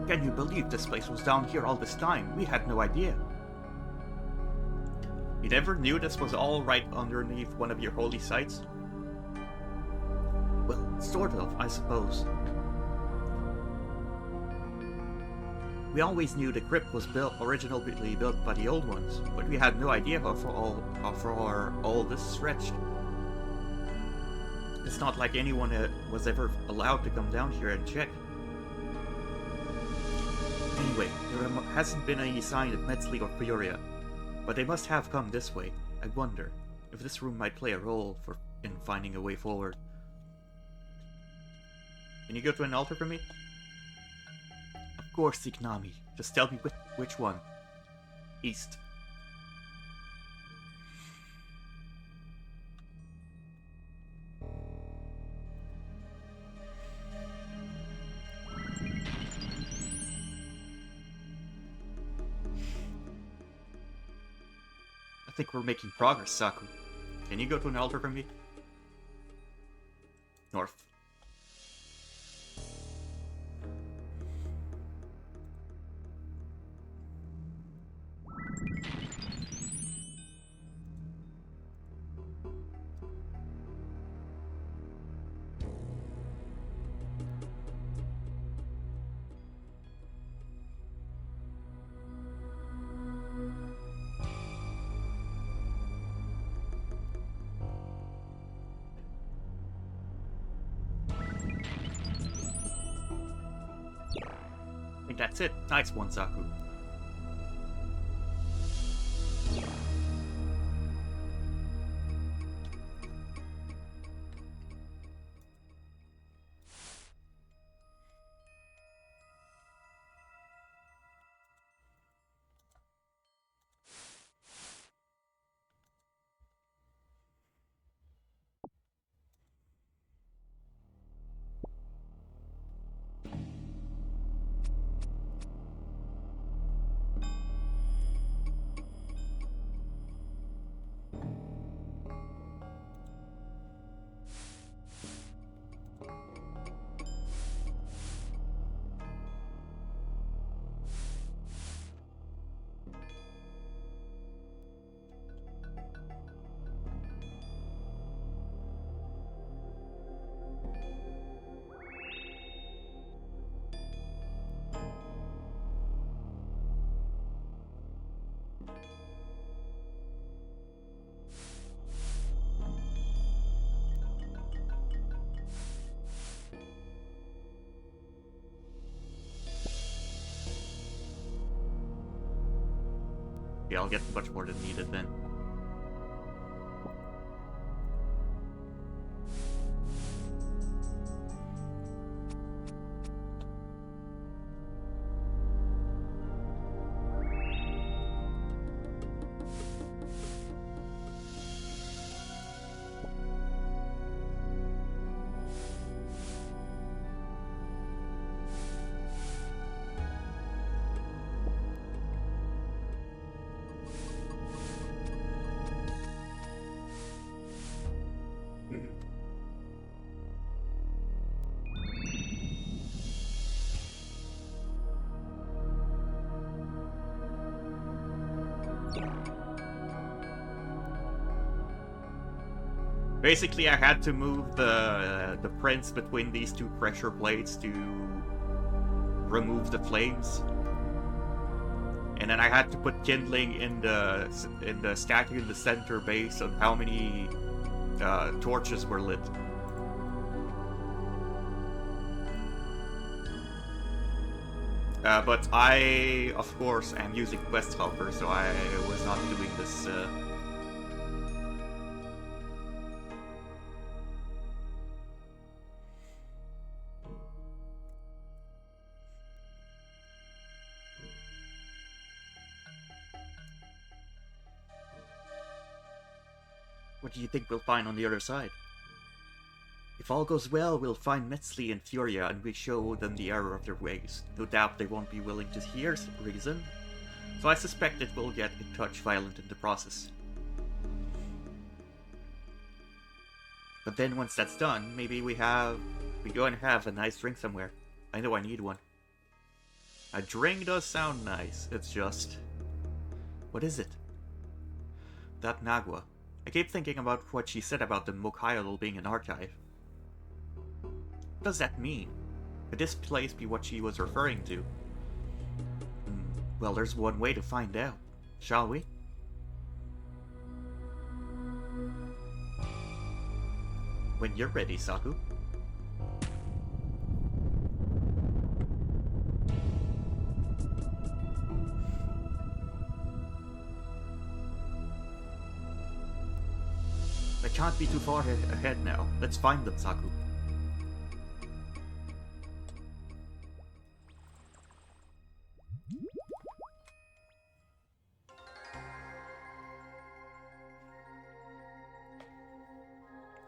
Can you believe this place was down here all this time? We had no idea. You never knew this was all right underneath one of your holy sites? Well, sort of, I suppose. We always knew the crypt was originally built by the old ones, but we had no idea how far all this stretched. It's not like anyone was ever allowed to come down here and check. Anyway, there hasn't been any sign of Metzli or Peoria, but they must have come this way. I wonder if this room might play a role in finding a way forward. Can you go to an altar for me? Of course, Ignami. Just tell me which one. East. I think we're making progress, Saku. Can you go to an altar for me? North. I think that's it. Nice one, Saku. Yeah, I'll get much more than needed then. Basically, I had to move the prints between these two pressure plates to remove the flames, and then I had to put kindling in the statue in the center base on how many torches were lit. But I, of course, am using Quest Helper, so I was not doing this. What do you think we'll find on the other side? If all goes well, we'll find Metzli and Furia and we show them the error of their ways. No doubt they won't be willing to hear reason, so I suspect it will get a touch violent in the process. But then once that's done, maybe we go and have a nice drink somewhere. I know I need one. A drink does sound nice, it's just... What is it? That Nagua. I keep thinking about what she said about the Mokayodal being an archive. What does that mean? Could this place be what she was referring to? Well, there's one way to find out. Shall we? When you're ready, Saku. I can't be too far ahead now. Let's find them, Saku.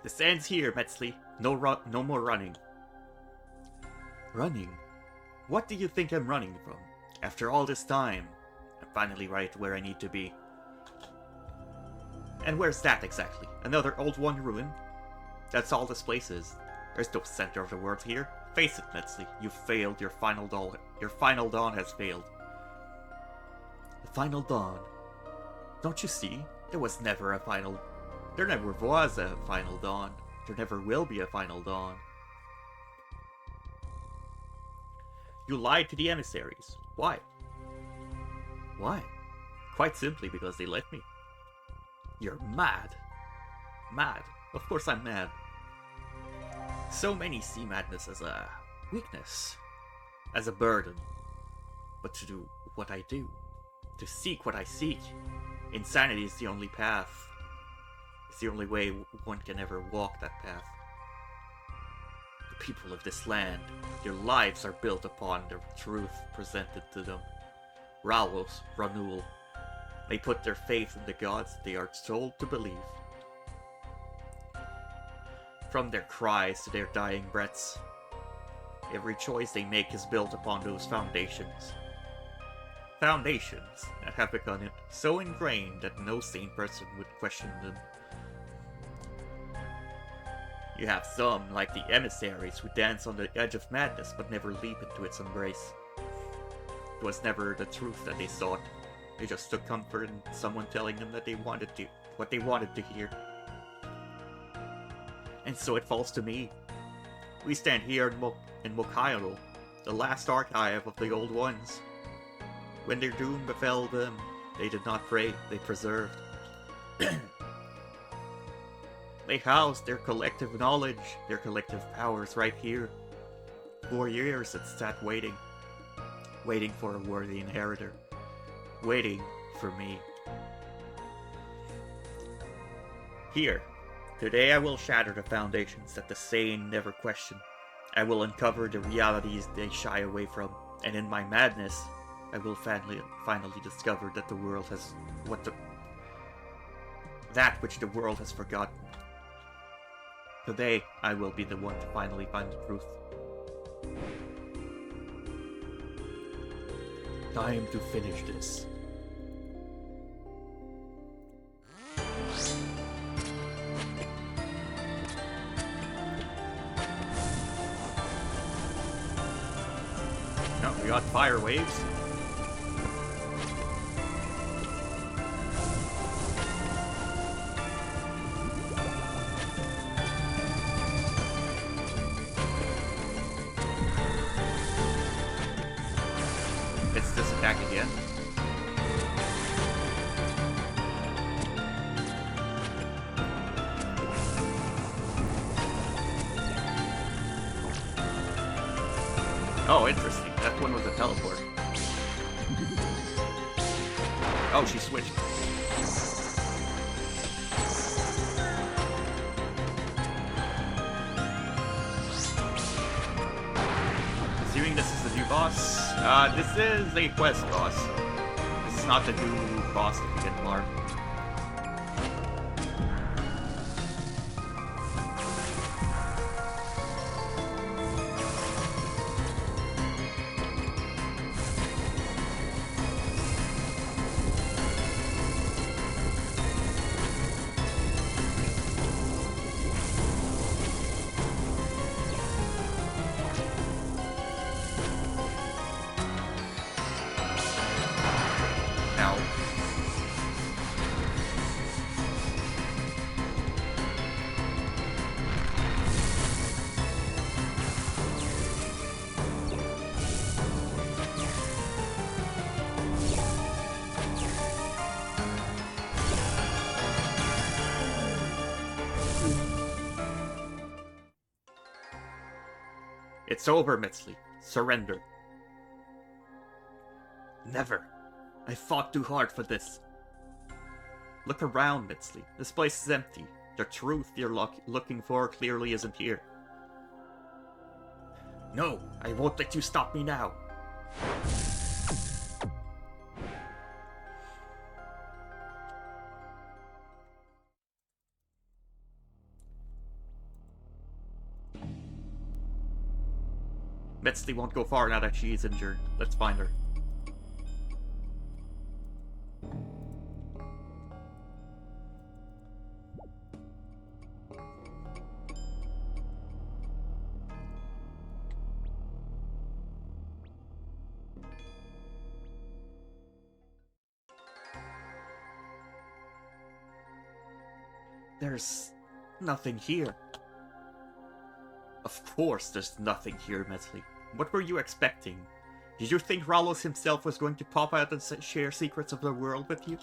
This ends here, Metzli. No more running. Running? What do you think I'm running from? After all this time, I'm finally right where I need to be. And where's that exactly? Another old one ruin? That's all this place is. There's no center of the world here. Face it, Metzli. You've failed. Your final dawn has failed. The final dawn? Don't you see? There never was a final dawn. There never will be a final dawn. You lied to the emissaries. Why? Why? Quite simply because they let me. You're mad. Mad. Of course I'm mad. So many see madness as a weakness. As a burden. But to do what I do. To seek what I seek. Insanity is the only path. It's the only way one can ever walk that path. The people of this land, their lives are built upon the truth presented to them. Ralos, Ranul, they put their faith in the gods they are told to believe. From their cries to their dying breaths, every choice they make is built upon those foundations. Foundations that have become so ingrained that no sane person would question them. You have some, like the emissaries, who dance on the edge of madness but never leap into its embrace. It was never the truth that they sought. They just took comfort in someone telling them that what they wanted to hear. And so it falls to me. We stand here in Mokayodal, the last archive of the old ones. When their doom befell them, they did not pray, they preserved. They housed their collective knowledge, their collective powers right here. 4 years it sat waiting. Waiting for a worthy inheritor. Waiting for me. Here, today I will shatter the foundations that the sane never question. I will uncover the realities they shy away from, and in my madness, I will finally discover that the world has that which the world has forgotten. Today, I will be the one to finally find the truth. Time to finish this. No, we got fire waves. It's this attack again. Oh, interesting. That one was a teleport. Oh, she switched. Assuming this is the new boss. This is a quest boss. This is not the new boss that you can farm. It's over, Metzli. Surrender. Never. I fought too hard for this. Look around, Metzli. This place is empty. The truth you're looking for clearly isn't here. No, I won't let you stop me now. Metzli won't go far now that she is injured. Let's find her. There's nothing here. Of course there's nothing here, Metzli. What were you expecting? Did you think Ralos himself was going to pop out and share secrets of the world with you?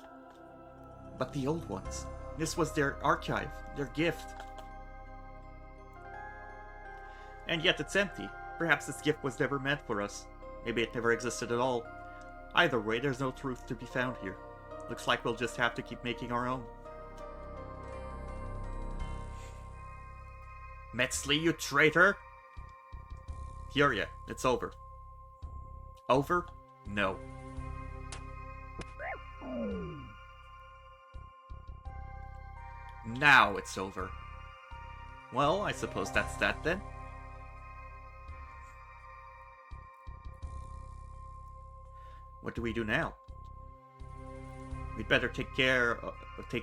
But the old ones. This was their archive, their gift. And yet it's empty. Perhaps this gift was never meant for us. Maybe it never existed at all. Either way, there's no truth to be found here. Looks like we'll just have to keep making our own. Metzli, you traitor! Furia, it's over. Over? No. Now it's over. Well, I suppose that's that then. What do we do now? We'd better take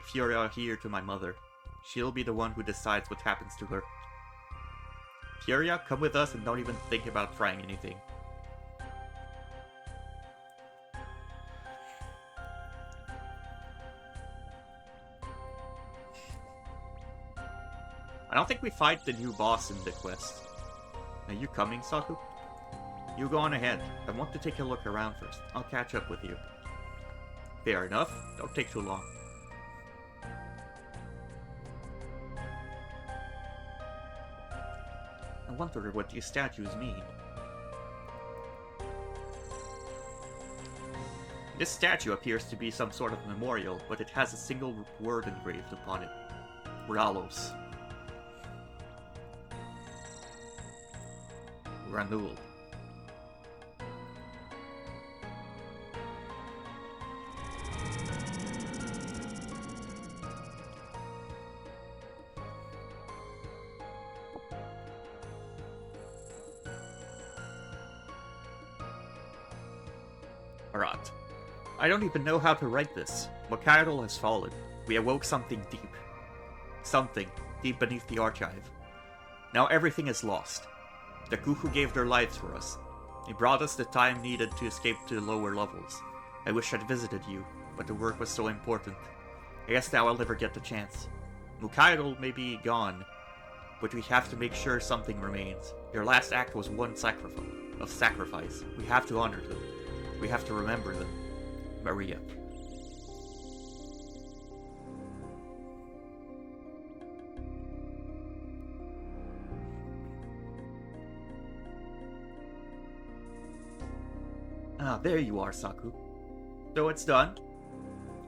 Furia here to my mother. She'll be the one who decides what happens to her. Furia, come with us and don't even think about trying anything. I don't think we fight the new boss in the quest. Are you coming, Saku? You go on ahead. I want to take a look around first. I'll catch up with you. Fair enough. Don't take too long. I wonder what these statues mean. This statue appears to be some sort of memorial, but it has a single word engraved upon it. Ralos. Ranul. Alright. I don't even know how to write this. Mokaido has fallen. We awoke something deep. Something deep beneath the archive. Now everything is lost. The Kuhu gave their lives for us. They brought us the time needed to escape to the lower levels. I wish I'd visited you, but the work was so important. I guess now I'll never get the chance. Mokaido may be gone, but we have to make sure something remains. Your last act was one sacrifice. We have to honor them. We have to remember them. Maria. Ah, there you are, Saku. So it's done?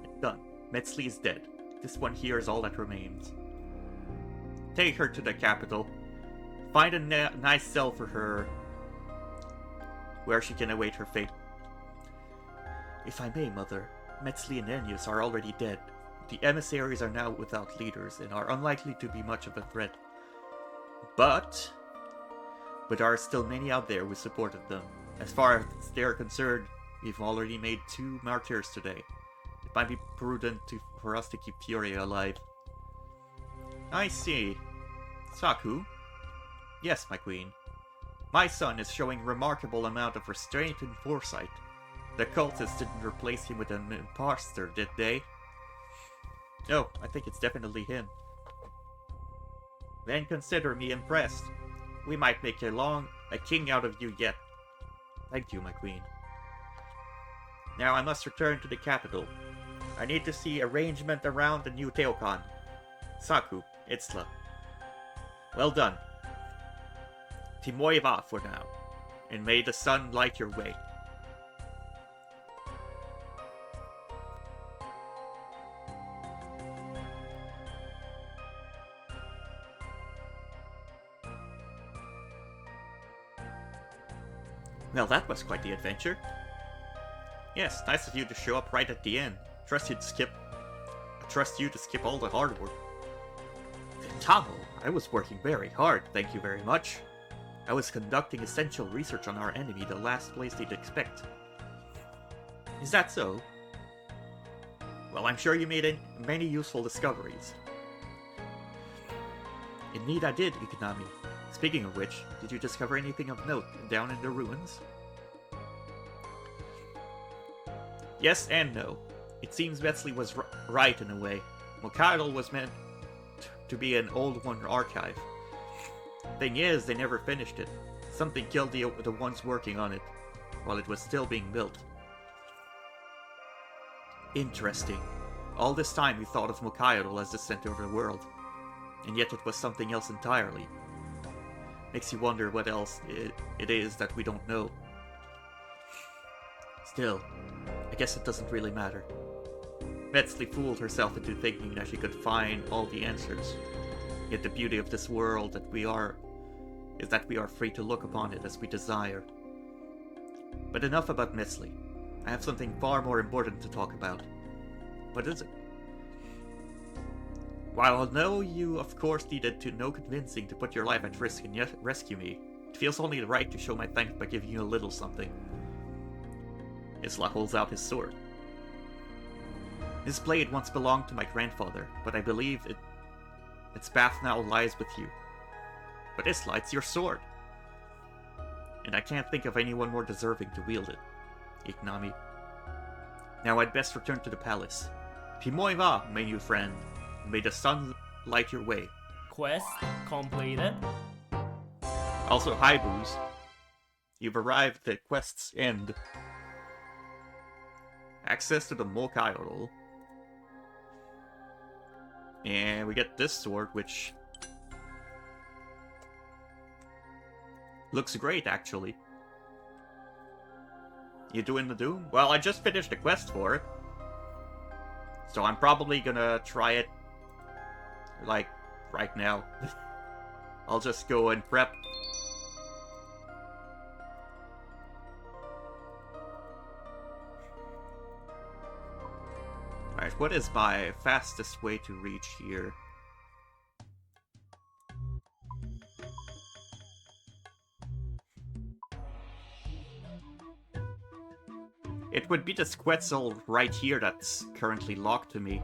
It's done. Metzli is dead. This one here is all that remains. Take her to the capital. Find a nice cell for her, where she can await her fate. If I may, Mother, Metzli and Ennius are already dead. The emissaries are now without leaders and are unlikely to be much of a threat. But there are still many out there who supported them. As far as they're concerned, we've already made 2 martyrs today. It might be prudent for us to keep Furia alive. I see. Saku? Yes, my queen. My son is showing remarkable amount of restraint and foresight. The cultists didn't replace him with an imposter, did they? No, I think it's definitely him. Then consider me impressed. We might make a king out of you yet. Thank you, my queen. Now I must return to the capital. I need to see arrangement around the new Teokan. Saku, Itzla. Well done. Timoiva for now, and may the sun light your way. Well, that was quite the adventure. Yes, nice of you to show up right at the end. I trust you to skip all the hard work. Tamo, I was working very hard, thank you very much. I was conducting essential research on our enemy, the last place they'd expect. Is that so? Well, I'm sure you made many useful discoveries. Indeed I did, Ikonami. Speaking of which, did you discover anything of note down in the ruins? Yes and no. It seems Metzli was right in a way. Mokaido was meant to be an old one archive. Thing is, they never finished it. Something killed the ones working on it, while it was still being built. Interesting. All this time we thought of Mokaido as the center of the world, and yet it was something else entirely. Makes you wonder what else it is that we don't know. Still, I guess it doesn't really matter. Metzli fooled herself into thinking that she could find all the answers. Yet the beauty of this world is that we are free to look upon it as we desire. But enough about Metzli. I have something far more important to talk about. What is it? While I know you of course needed no convincing to put your life at risk and rescue me, it feels only right to show my thanks by giving you a little something. Isla holds out his sword. This blade once belonged to my grandfather, but I believe its path now lies with you. But Isla, it's your sword! And I can't think of anyone more deserving to wield it. Ikonami. Now I'd best return to the palace. Pimoiva, my new friend. May the sun light your way. Quest completed. Also, hi, Booze. You've arrived at quest's end. Access to the Mokaido. And we get this sword, which looks great, actually. You doing the Doom? Well, I just finished the quest for it. So I'm probably gonna try it, like, right now. I'll just go and prep. Alright, what is my fastest way to reach here? It would be this Quetzal right here that's currently locked to me.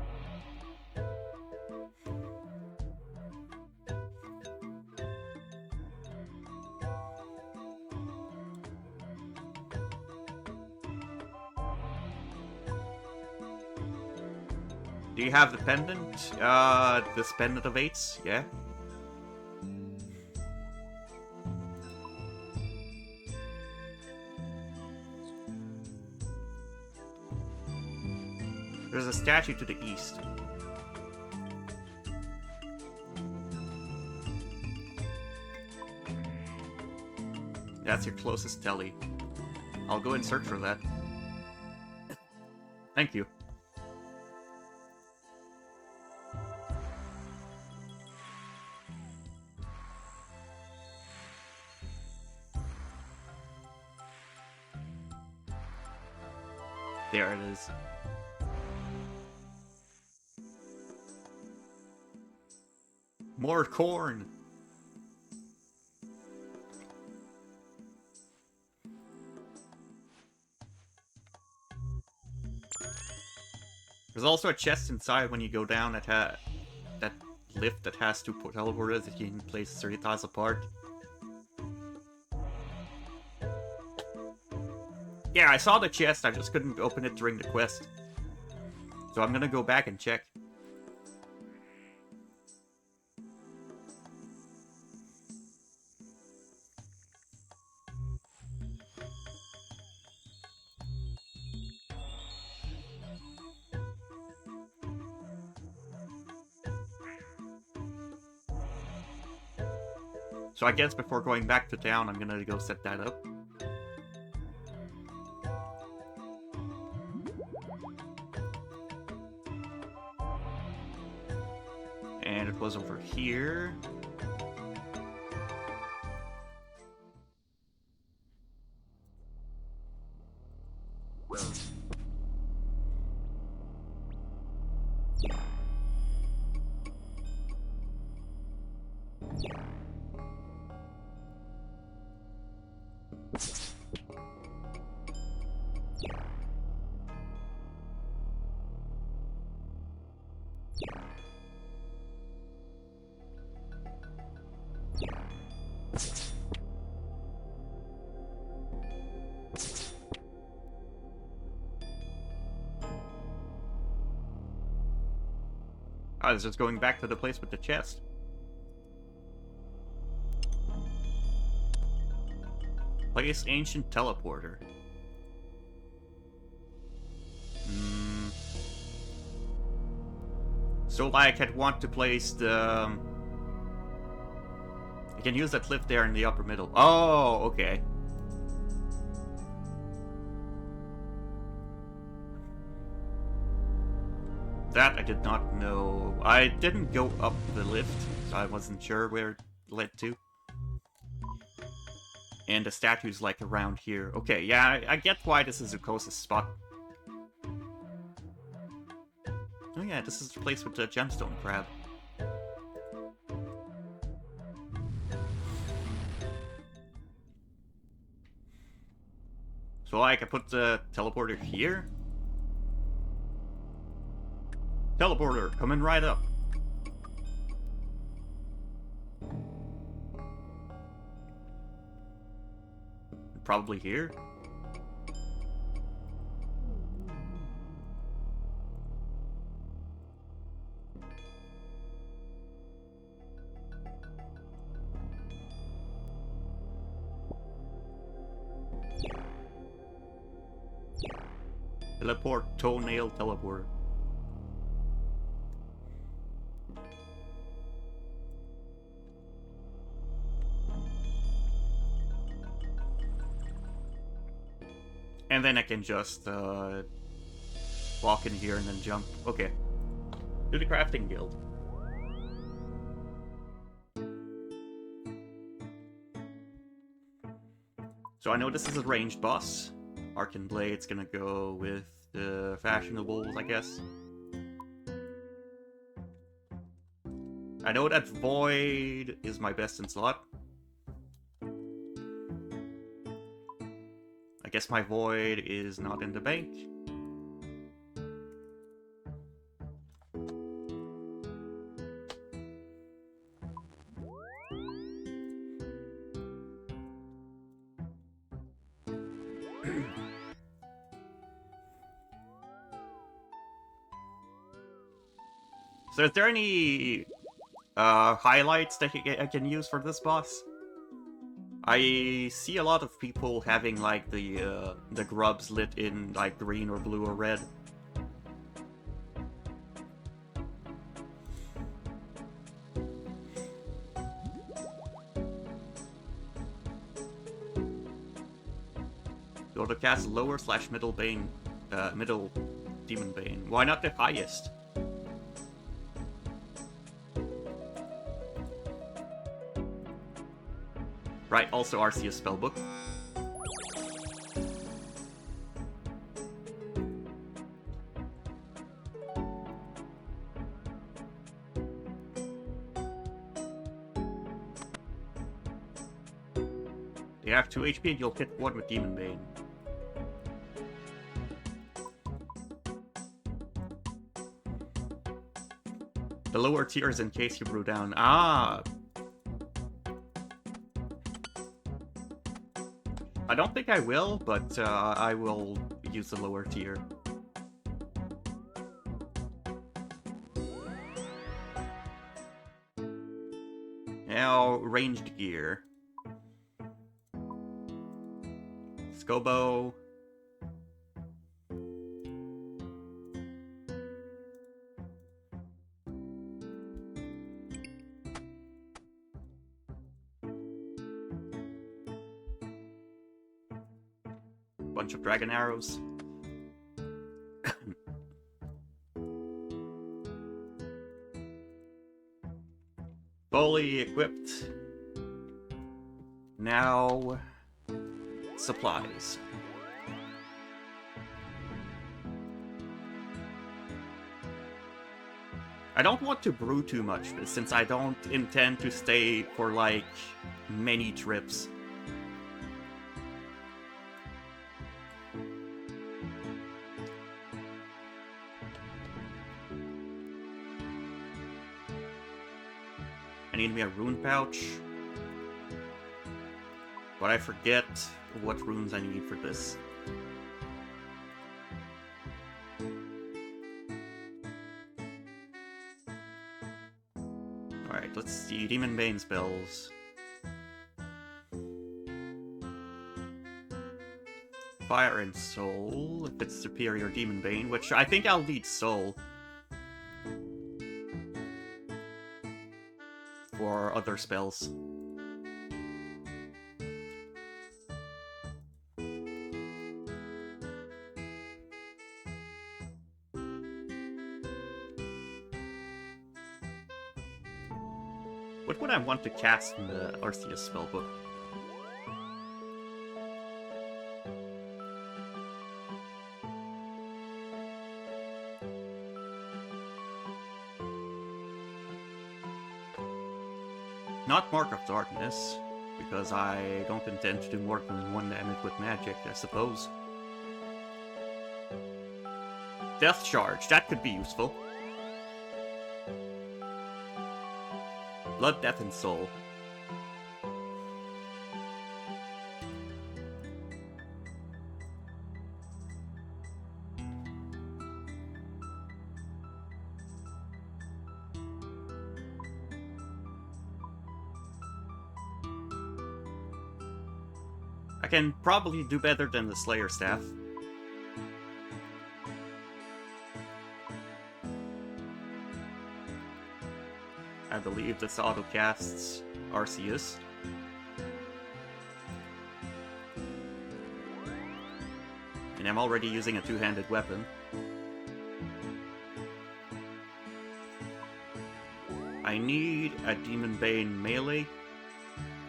Do you have the pendant? This pendant of 8s? Yeah? There's a statue to the east. That's your closest telly. I'll go and search for that. Thank you. There it is. More corn! There's also a chest inside when you go down that lift that has two teleporters that you can place Saritas apart. Yeah, I saw the chest, I just couldn't open it during the quest. So I'm gonna go back and check. So I guess before going back to town, I'm gonna go set that up. And it was over here. I was just going back to the place with the chest. Place ancient teleporter. So like I'd want to place the... I can use that lift there in the upper middle. Oh, okay. That I did not know. I didn't go up the lift, so I wasn't sure where it led to. And the statue's like around here. Okay, yeah, I get why this is Ukosa's spot. Oh yeah, this is the place with the gemstone crab. So like, I put the teleporter here? Teleporter, coming right up. Probably here? Teleport, toenail teleporter. And then I can just walk in here and then jump. Okay. To the crafting guild. So I know this is a ranged boss. Arcan Blade's gonna go with the fashionables, I guess. I know that Void is my best in slot. I guess my Void is not in the bank. So is there any highlights that I can use for this boss? I see a lot of people having like the grubs lit in like green or blue or red. Go to cast lower / middle bane, middle demon bane. Why not the highest? Right, also Arceus spellbook. You have 2 HP and you'll hit 1 with Demon Bane. The lower tier is in case you brew down. Ah! I don't think I will, but I will use the lower tier. Now, ranged gear. Scobo. Bunch of dragon arrows. Fully equipped. Now, supplies. I don't want to brew too much, since I don't intend to stay for, like, many trips. I need me a rune pouch. But I forget what runes I need for this. Alright, let's see. Demon Bane spells. Fire and Soul, if it's Superior Demon Bane, which I think I'll need Soul. For other spells. What would I want to cast in the Arceus spellbook? Not Mark of Darkness, because I don't intend to do more than 1 damage with magic, I suppose. Death Charge, that could be useful. Blood, Death, and Soul. I can probably do better than the Slayer Staff. I believe this auto-casts Arceus. And I'm already using a two-handed weapon. I need a Demon Bane melee,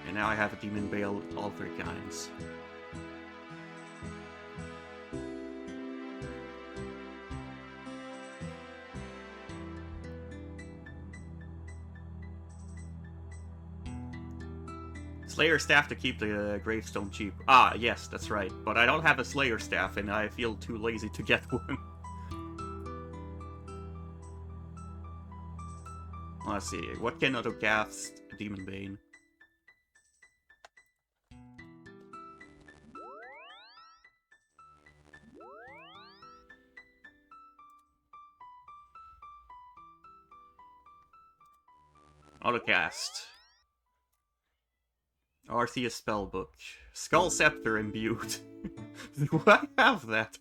and now I have a Demon Bane all 3 kinds. Slayer Staff to keep the gravestone cheap. Ah, yes, that's right. But I don't have a Slayer Staff, and I feel too lazy to get one. Let's see, what can auto-cast Demon Bane? Autocast. Arceus Spellbook. Skull Scepter imbued. Do I have that?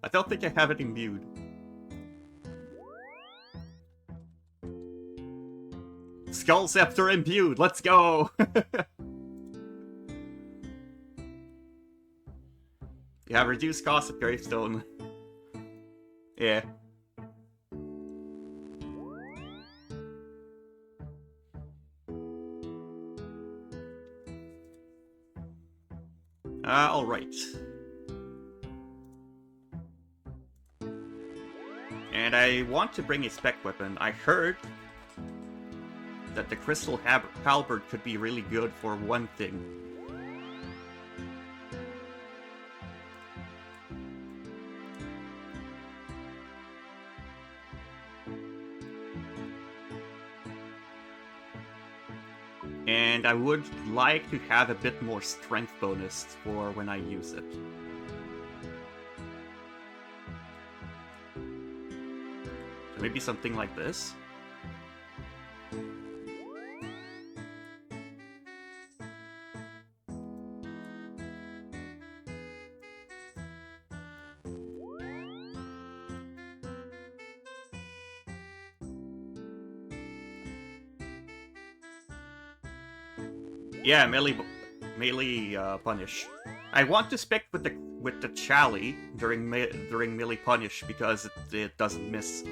I don't think I have it imbued. Skull Scepter imbued, let's go! You have reduced cost of gravestone. Yeah. Alright. And I want to bring a spec weapon. I heard that the Crystal Halberd could be really good for one thing. And I would like to have a bit more strength bonus for when I use it. So maybe something like this. Yeah, melee punish. I want to stick with the Chally during melee punish because it doesn't miss.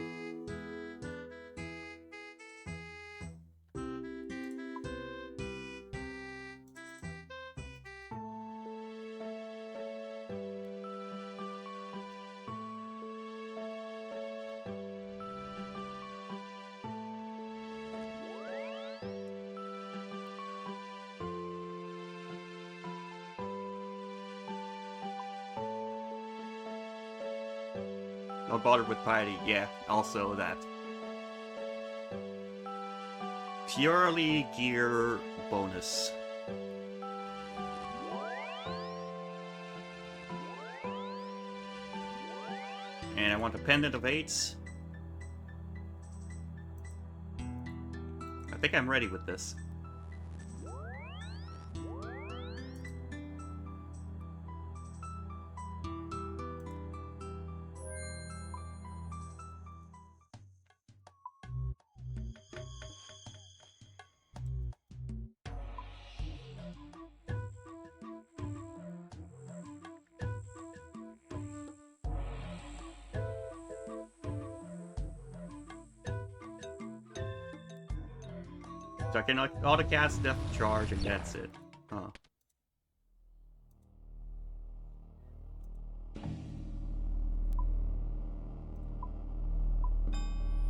Not bothered with piety, yeah, also that. Purely gear bonus. And I want a pendant of 8s. I think I'm ready with this. So I can auto-cast Death Charge and that's it. Huh.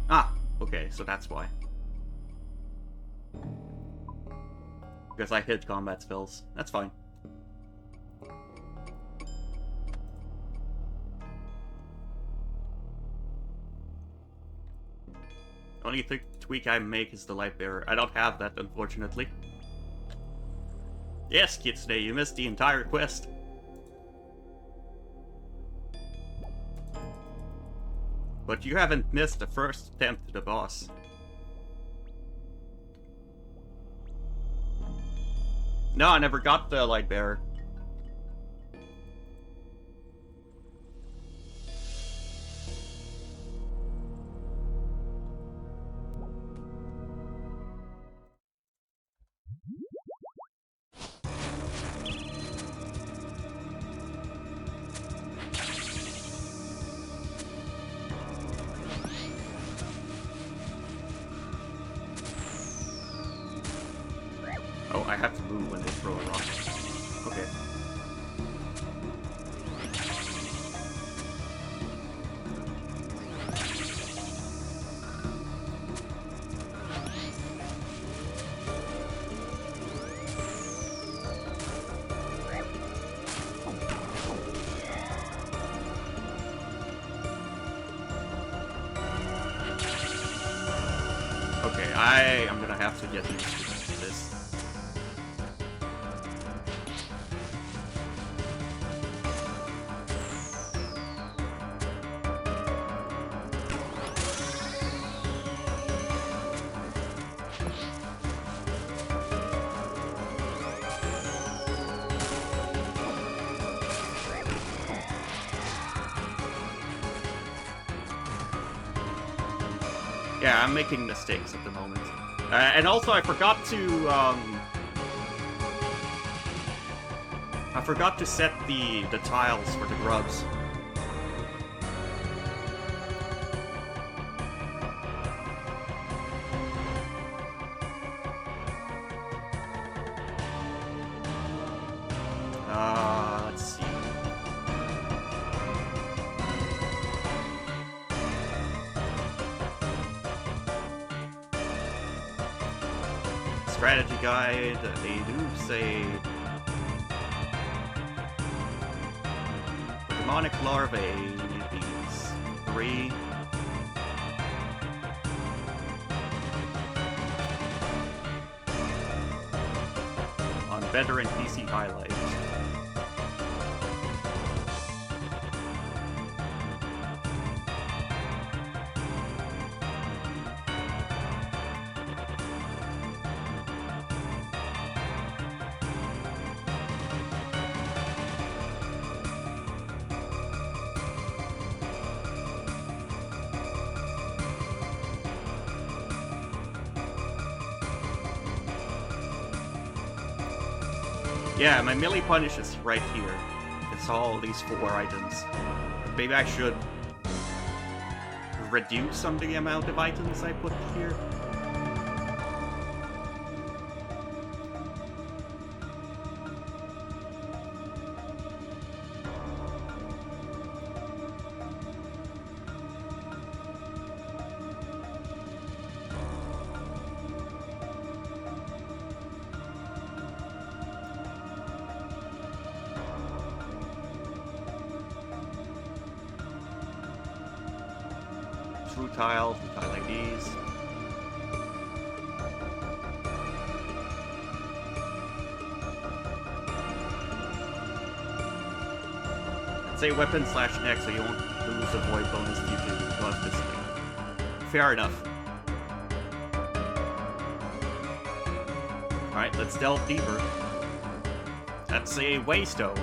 Ah, okay, so that's why. Because I hit combat spells. That's fine. Only tweak I make is the Light Bearer. I don't have that, unfortunately. Yes, Kitsune, you missed the entire quest. But you haven't missed the first attempt to the boss. No, I never got the Light Bearer. Oh, I have to move when they throw a rock. Okay. Okay, I am gonna have to get used to this. Yeah, I'm making mistakes at the moment. And also, I forgot to set the tiles for the grubs. Let's see. Strategy guide, they do say demonic larvae, these 3. On veteran PC highlight. Yeah, my melee punish is right here. It's all these 4 items. Maybe I should reduce some of the amount of items I put here. Futile like these. I'd say weapon slash neck so you won't lose the void bonus due to buff this thing. Fair enough. Alright, let's delve deeper. That's a waystone.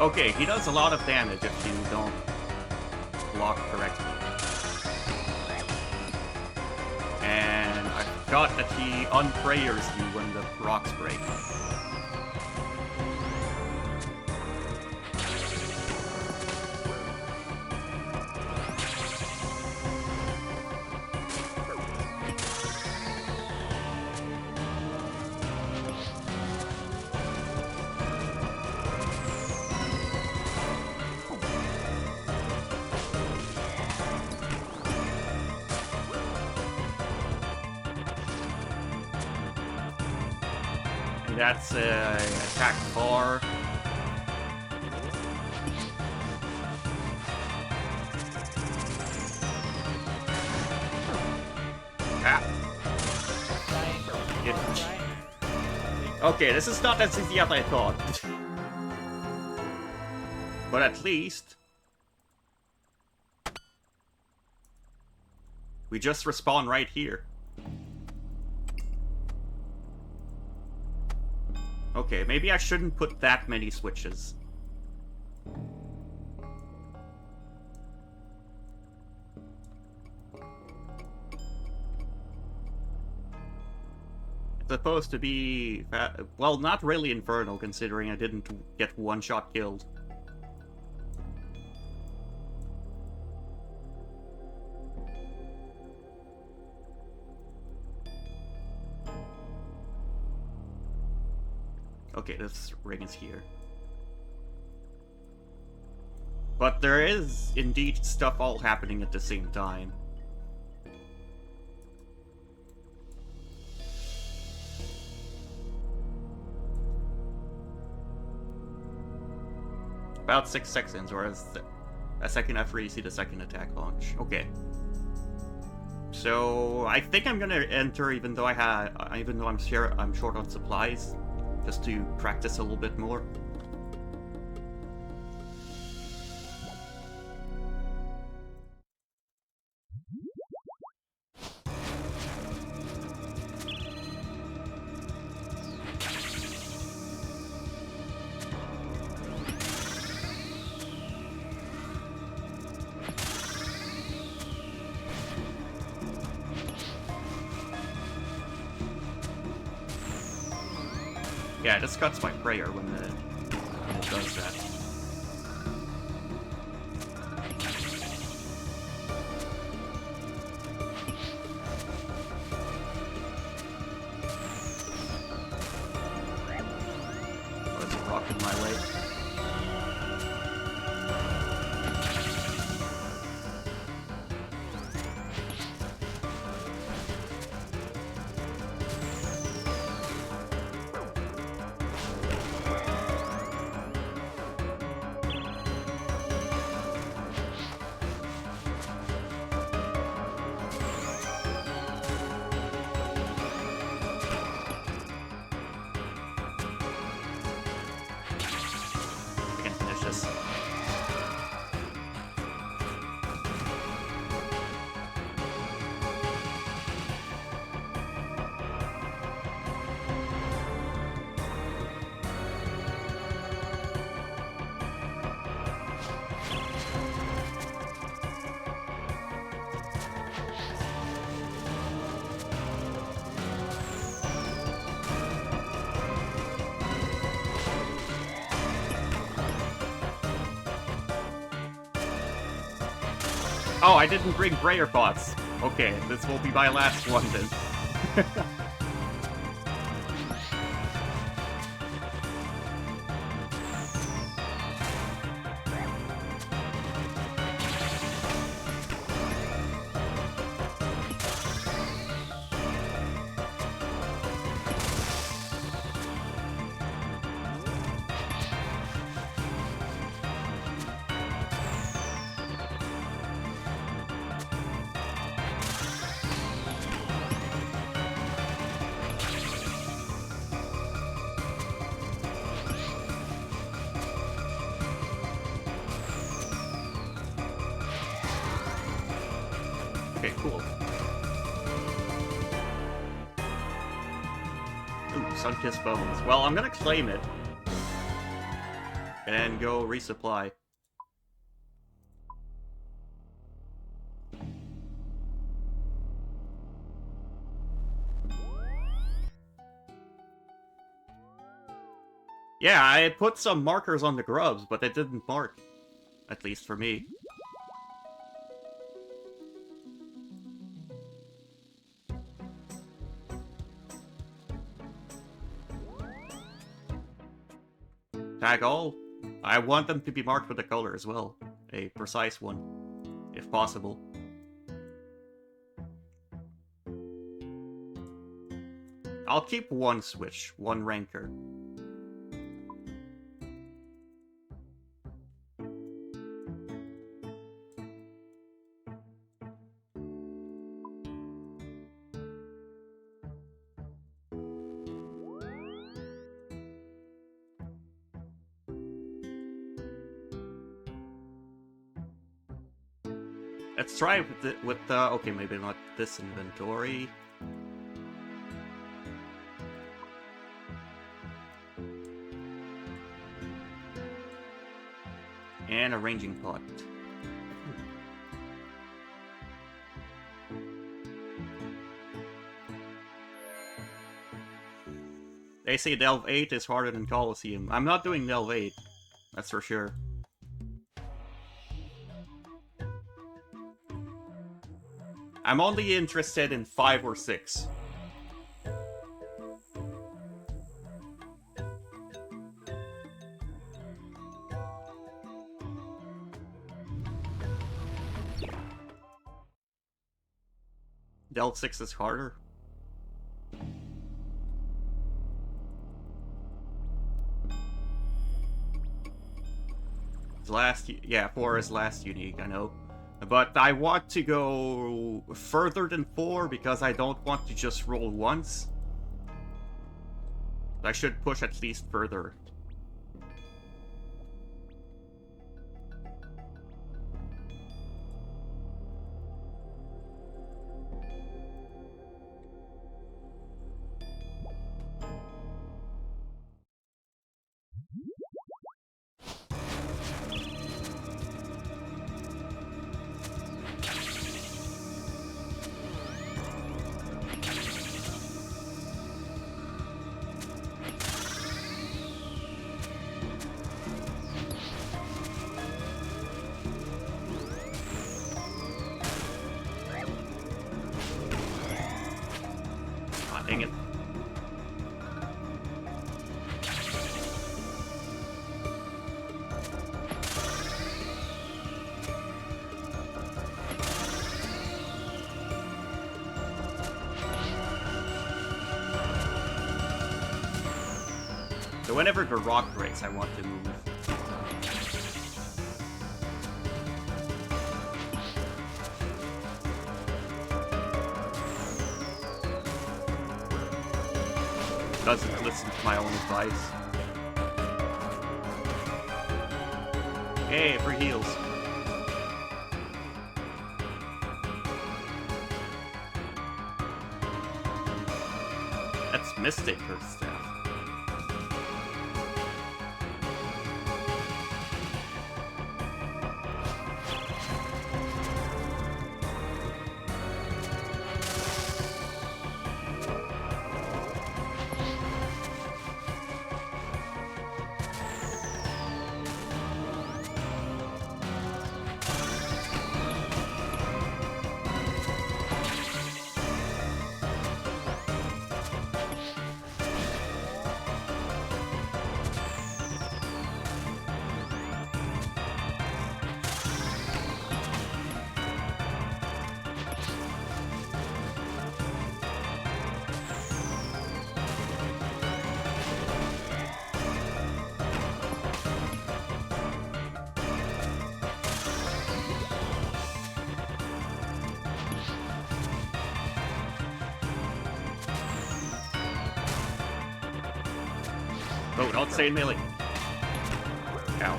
Okay, he does a lot of damage if you don't block correctly. And I forgot that he unprayers you when the rocks break. That's attack bar. Ah. Okay, this is not as easy as I thought. But at least we just respawn right here. Okay, maybe I shouldn't put that many switches. It's supposed to be... well, not really Inferno, considering I didn't get one-shot killed. Okay, this ring is here. But there is indeed stuff all happening at the same time. About 6 seconds, or a second after you see the second attack launch. Okay. So I think I'm gonna enter, even though I'm short on supplies, just to practice a little bit more. Yeah, this cuts my prayer when it does that. Oh, there's a rock in my way. Oh, I didn't bring Brayer pots. Okay, this will be my last one then. Okay, cool. Ooh, sun-kissed bones. Well, I'm gonna claim it. And go resupply. Yeah, I put some markers on the grubs, but they didn't mark. At least for me. Tag all. I want them to be marked with a color as well. A precise one, if possible. I'll keep one switch, one ranker. Let's try with the okay, maybe not this inventory. And a ranging pot. They say Delve 8 is harder than Colosseum. I'm not doing Delve 8, that's for sure. I'm only interested in 5 or 6. Delve 6 is harder. Yeah, 4 is last unique, I know. But I want to go further than 4 because I don't want to just roll once. I should push at least further. Dang it. So whenever the rock breaks, I want to move. Doesn't listen to my own advice. Hey, free heals. That's Mystic Earth Staff. Oh, don't say melee. Ow.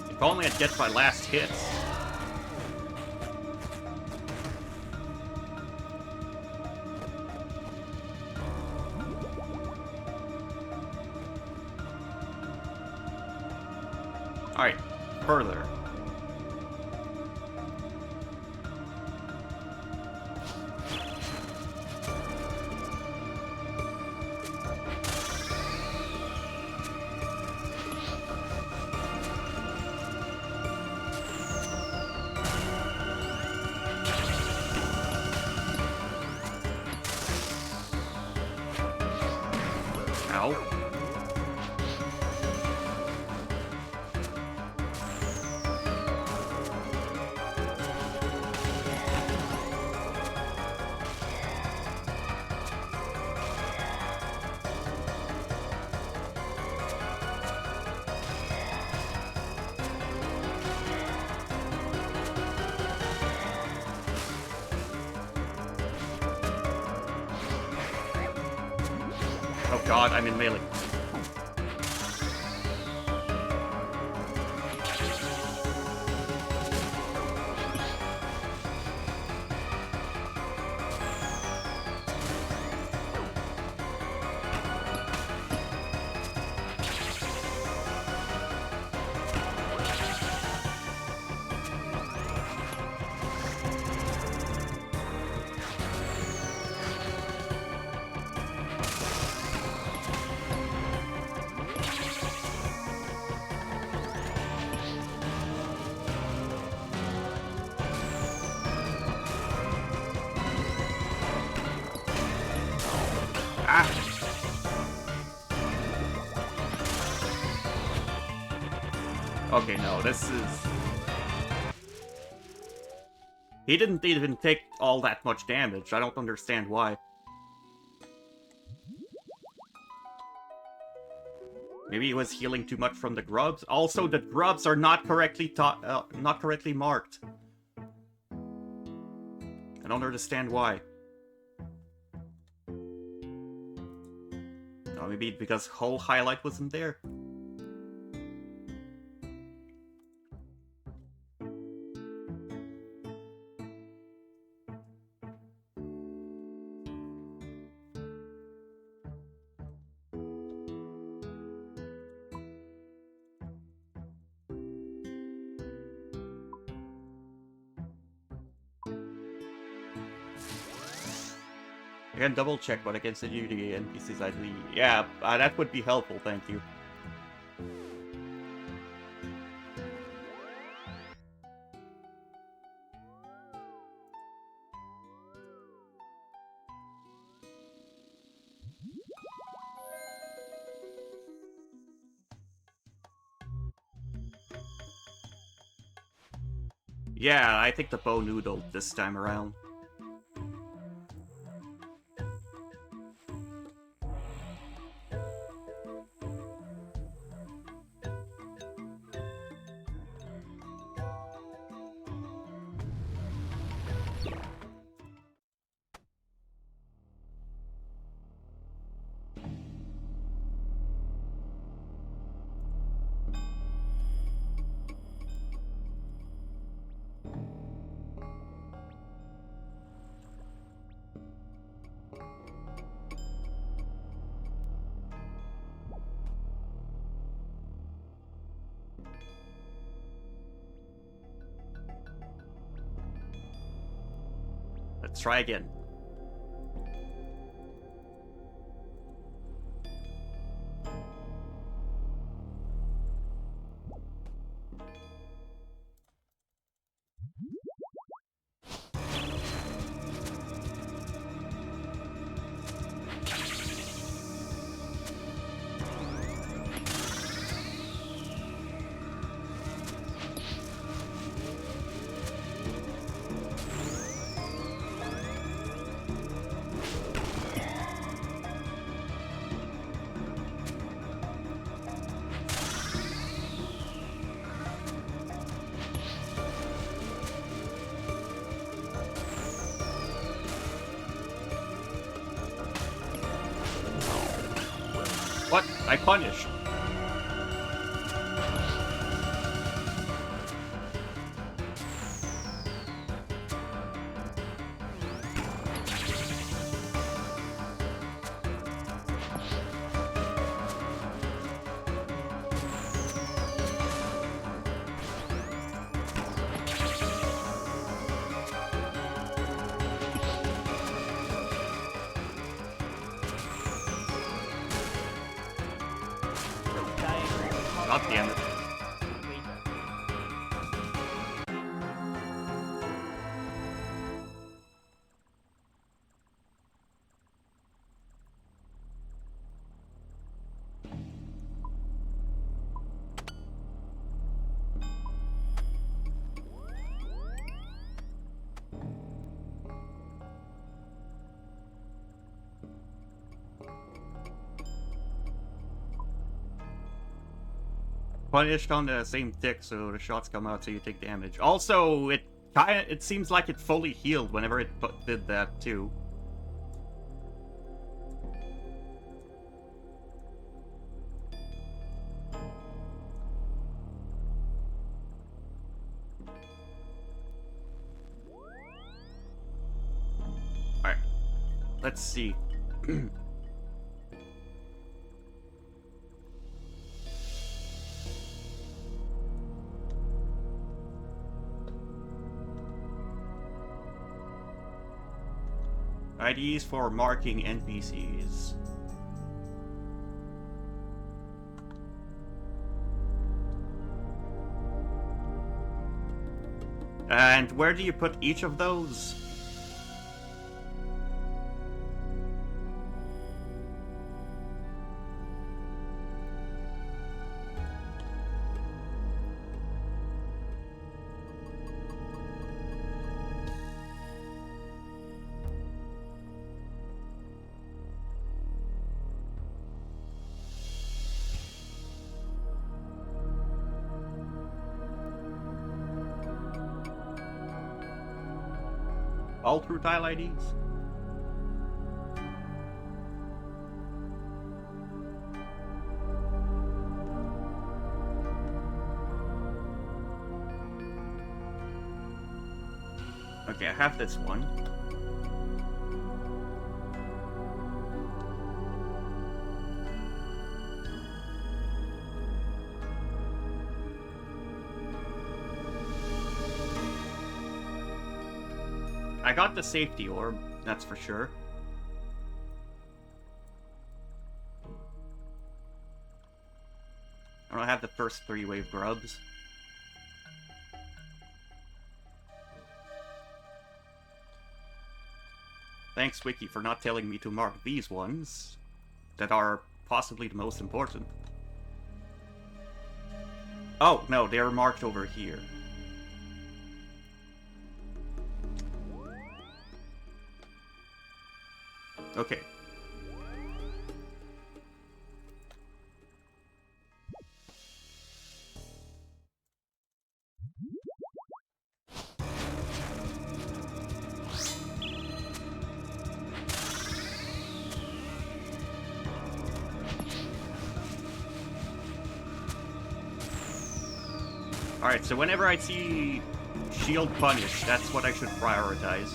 If only I'd get my last hits. Alright, further. Ow. Oh god, I'm in melee. Ah! Okay, no, this is... He didn't even take all that much damage. I don't understand why. Maybe he was healing too much from the grubs. Also, the grubs are not correctly not correctly marked. I don't understand why. Oh, maybe because whole highlight wasn't there. I can double check, but I can send you the NPC's ID. Yeah, that would be helpful, thank you. Yeah, I think the bow noodle this time around. Let's try again. What? I punished. God damn it. Punished on the same tick, so the shots come out so you take damage. Also, it seems like it fully healed whenever it did that too. Alright. Let's see. IDs for marking NPCs. And where do you put each of those? All through tile IDs? Okay, I have this one. I got the safety orb, that's for sure. I don't have the first 3 wave grubs. Thanks, Wiki, for not telling me to mark these ones that are possibly the most important. Oh, no, they're marked over here. Okay. Alright, so whenever I see shield punish, that's what I should prioritize.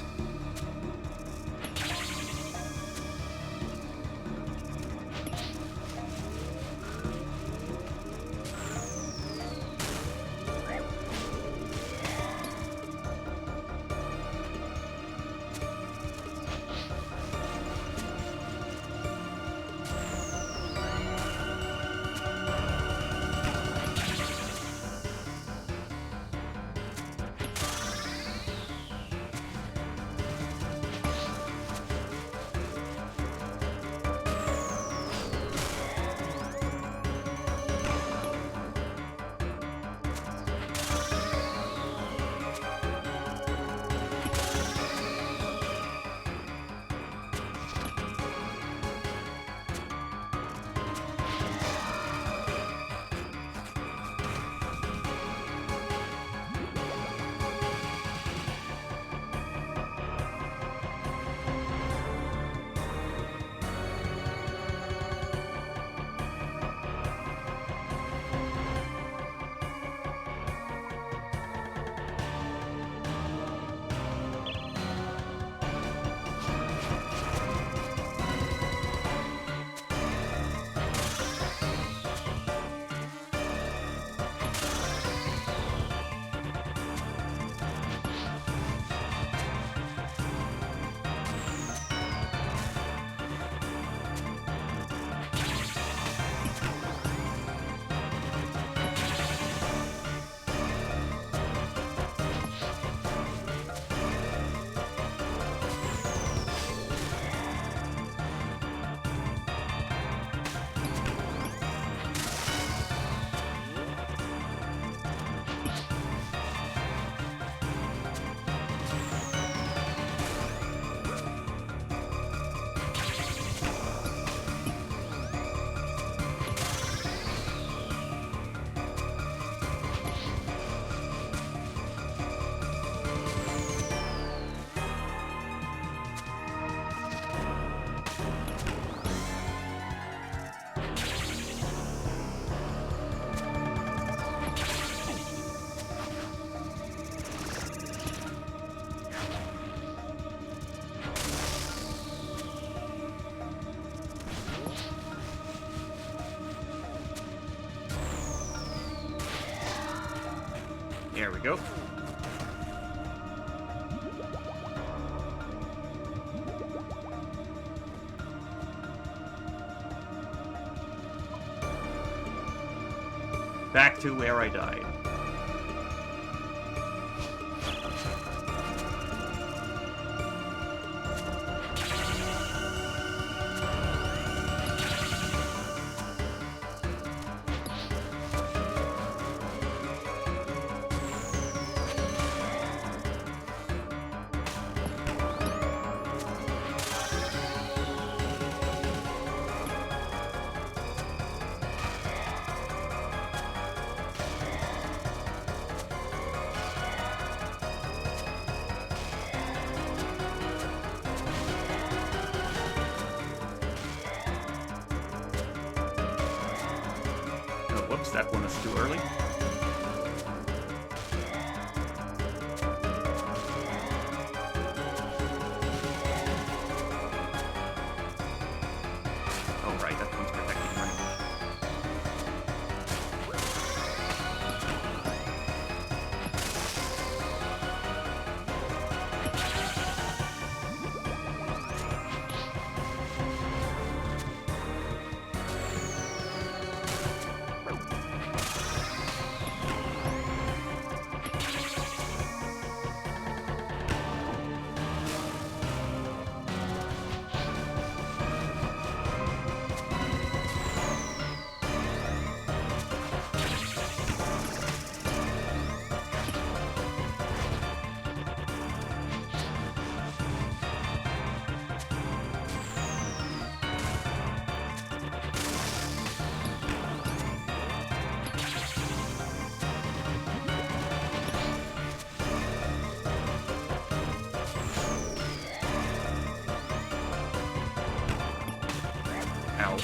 There we go. Back to where I died. Oh, whoops, that one is too early. Oh, right, that one's protecting range. Ow.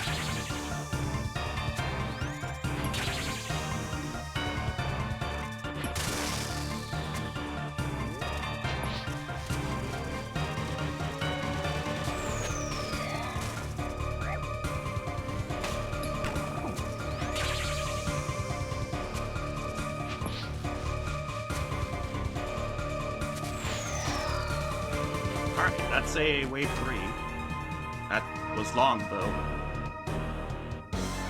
Alright, that's a wave 3. That was long, though.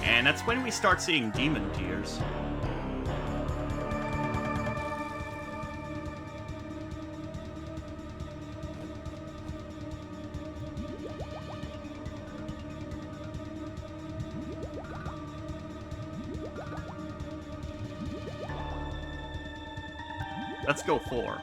And that's when we start seeing demon tears. Let's go 4.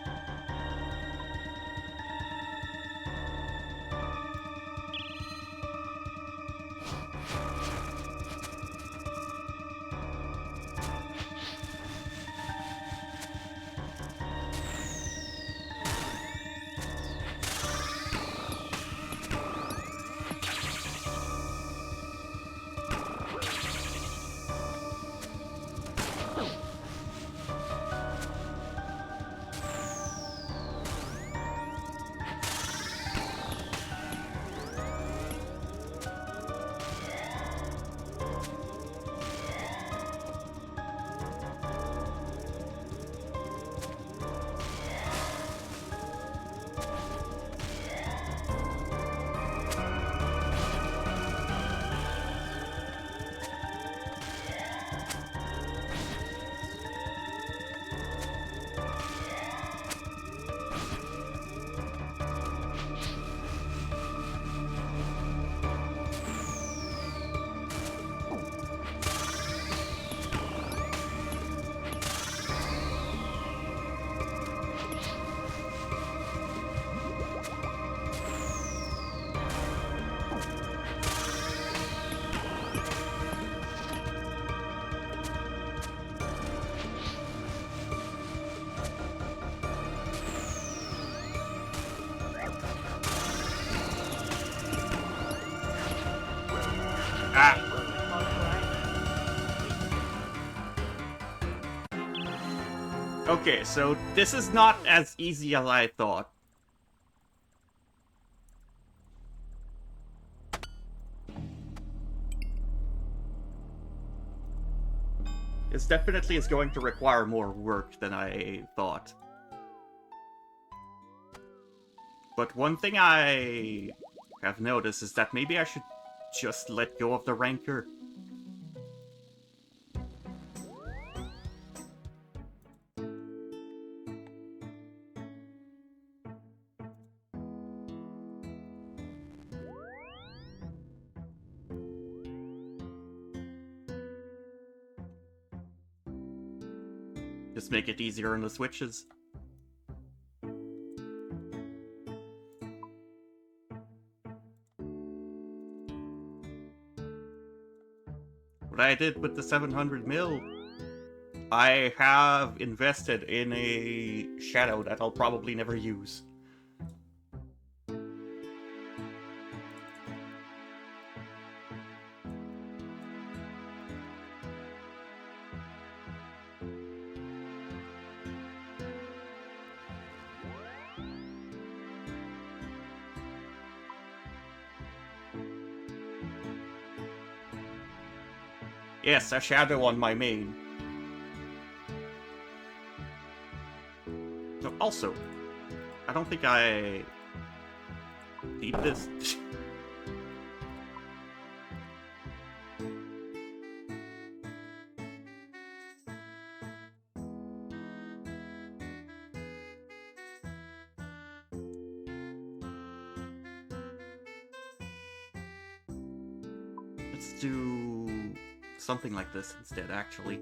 Ah! Okay, so this is not as easy as I thought. This definitely is going to require more work than I thought. But one thing I have noticed is that maybe I should just let go of the rancor. Just make it easier on the switches. What I did with the 700 mil, I have invested in a shadow that I'll probably never use. Yes, a shadow on my main. No, also, I don't think I need this. Let's do something like this instead, actually.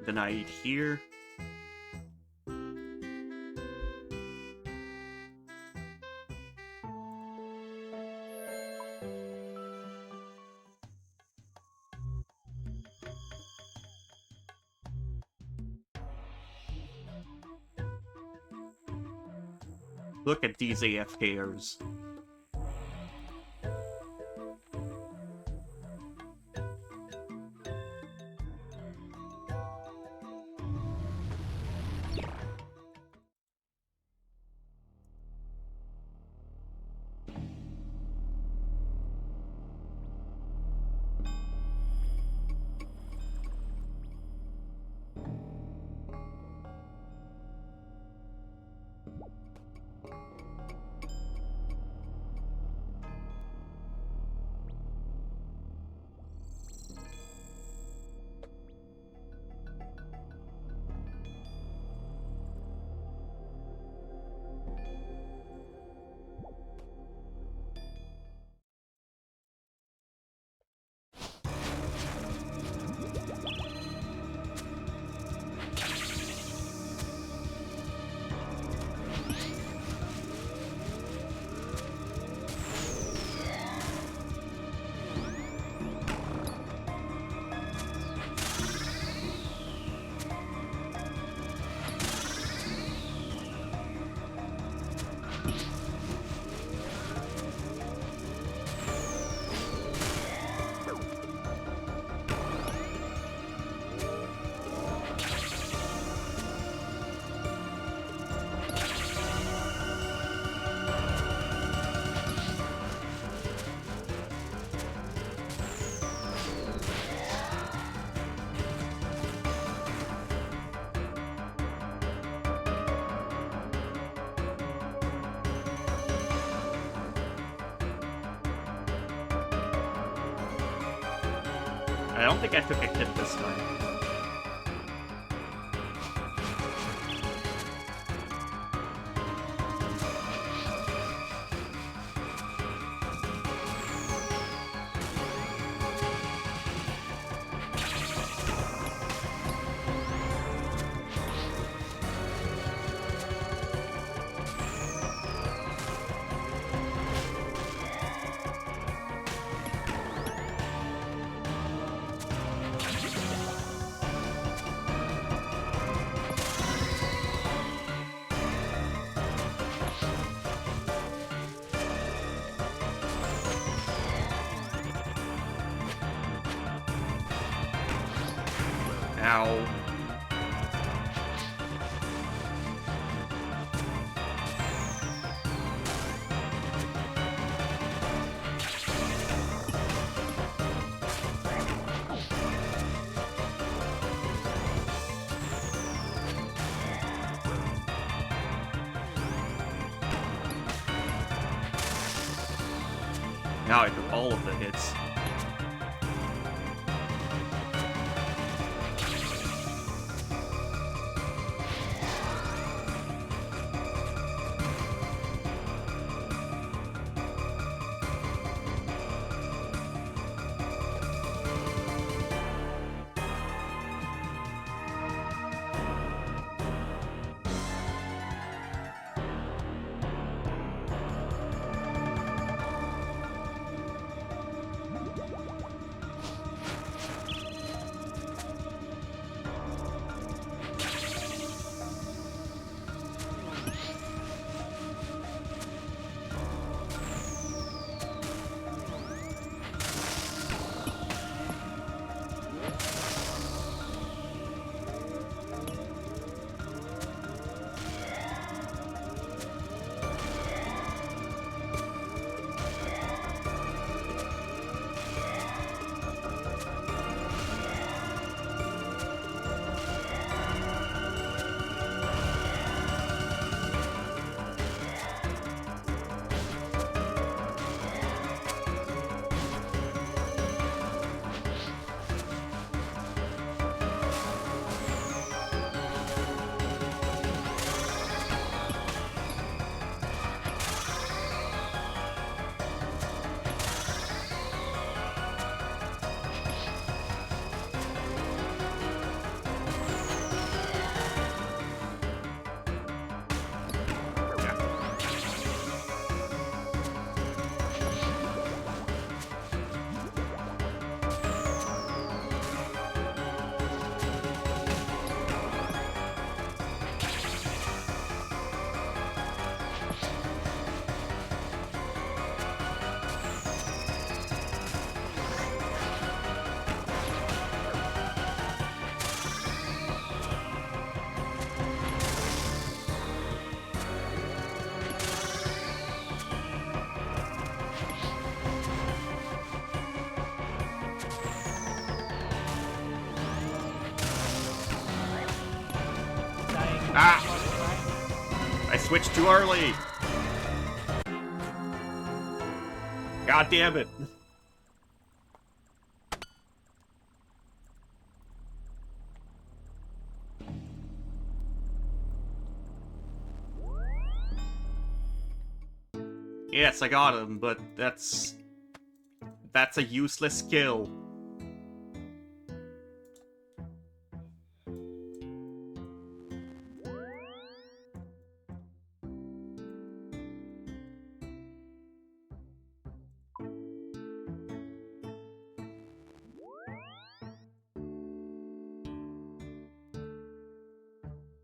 Then I eat here. Look at these AFKers. I don't think I took a hit this time. Ow. Now I took all of the hits. Ah! I switched too early! God damn it! Yes, I got him, but that's a useless skill.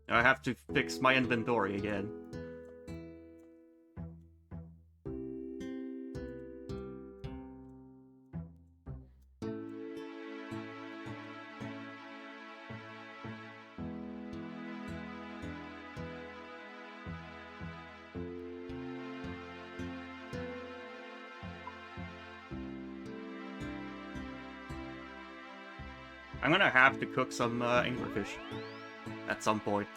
I have to fix my inventory again. I'm gonna have to cook some anglerfish at some point.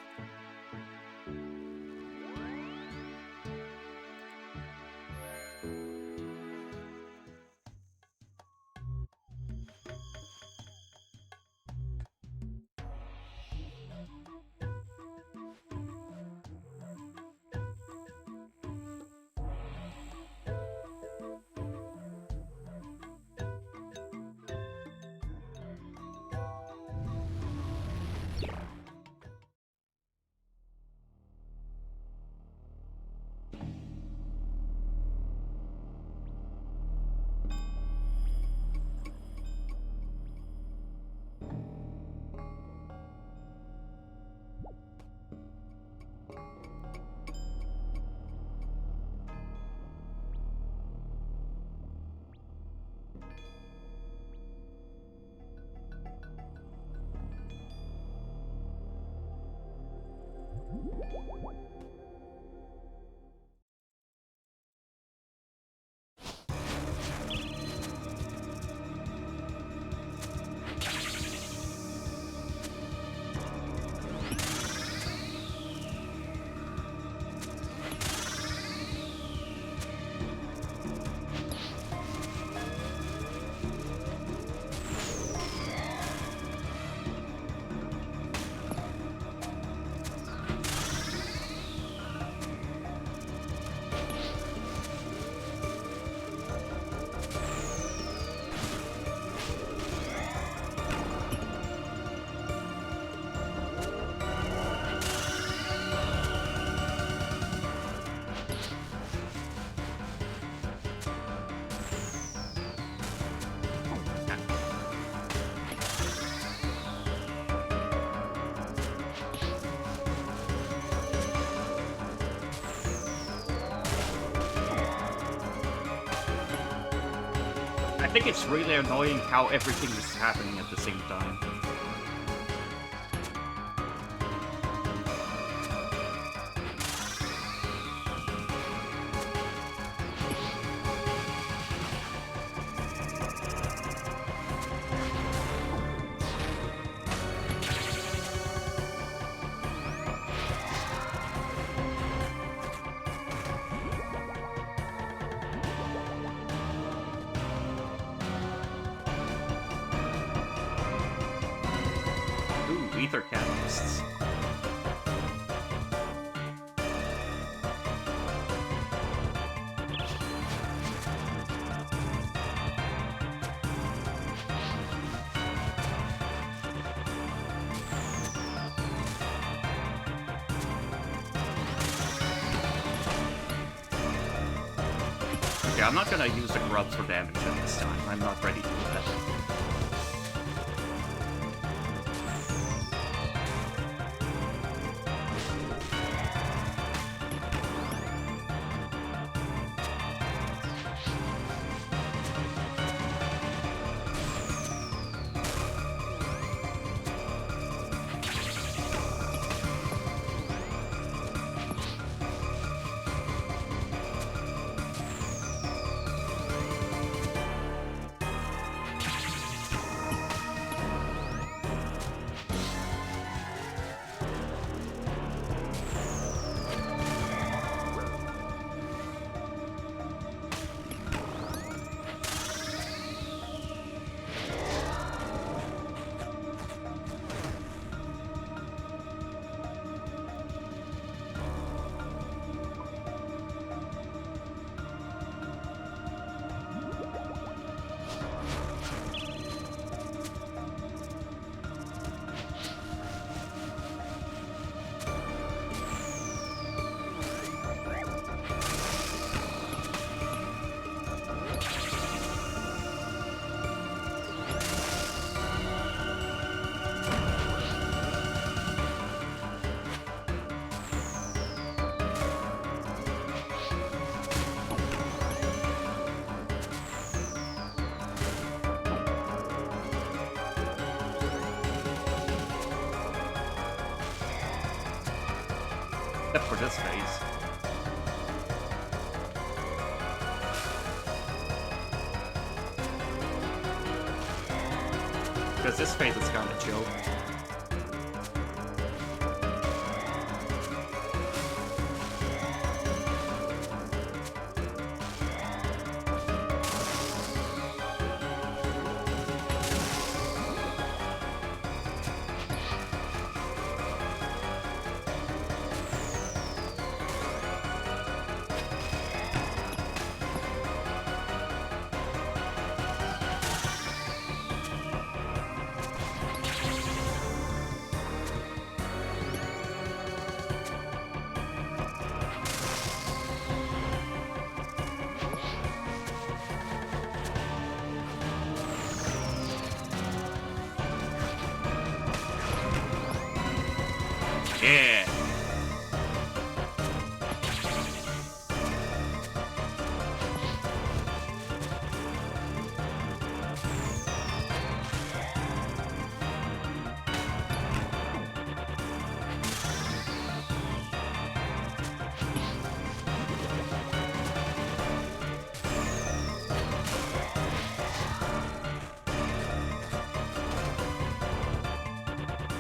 I think it's really annoying how everything is happening at the same time. Ooh, ether catalysts. Okay, I'm not gonna use the grubs for damage at this time. I'm not ready to do that. Except for this phase. Because this phase is kinda chill. Yeah.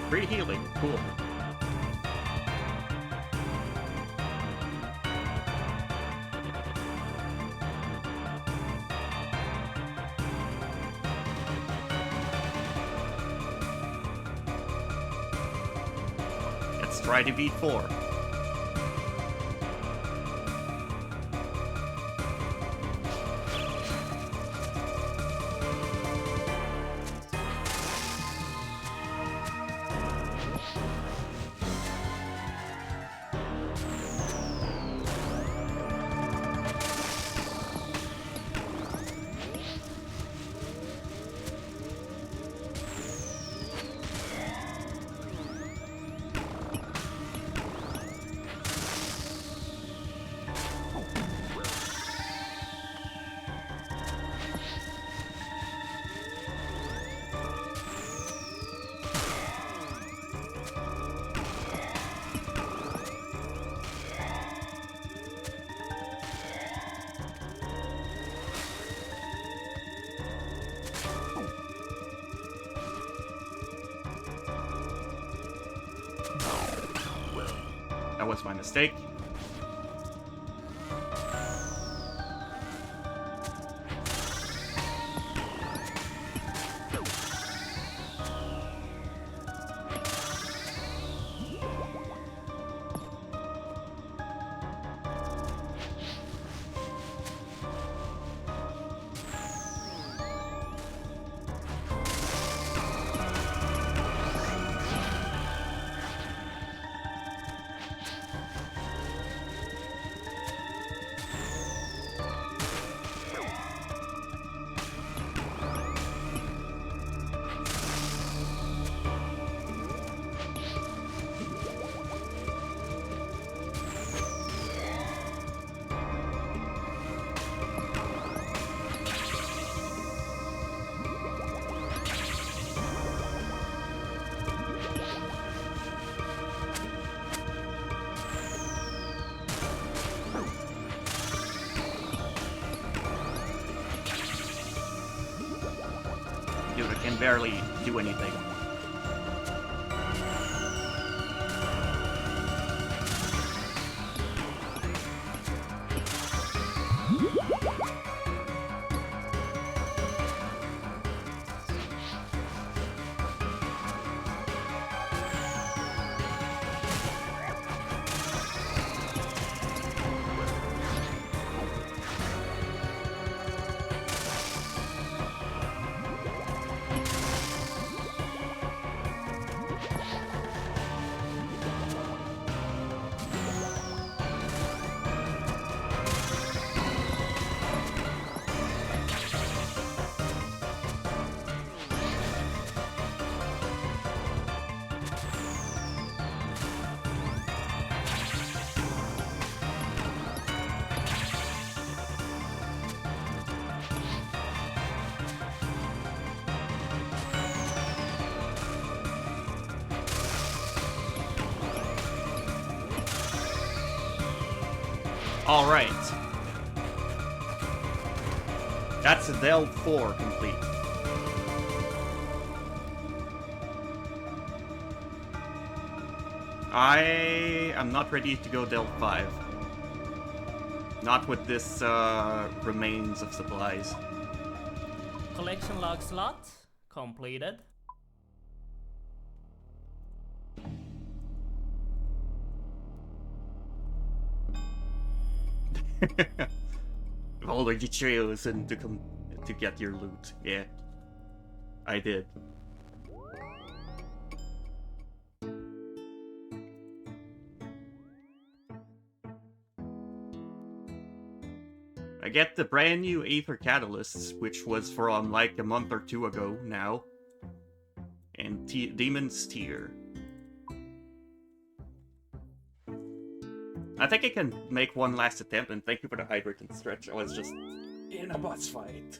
Free healing, cool. Let's try to beat 4. That was my mistake. Dude, I can barely do anything. Alright. That's Delve 4 complete. I am not ready to go Delve 5. Not with this remains of supplies. Collection log slot completed. All of you chosen to come to get your loot. Yeah, I did. I get the brand new Aether Catalysts, which was from like a month or two ago now. And Demon's Tear. I think I can make one last attempt, and thank you for the hydrate and stretch. I was just in a boss fight.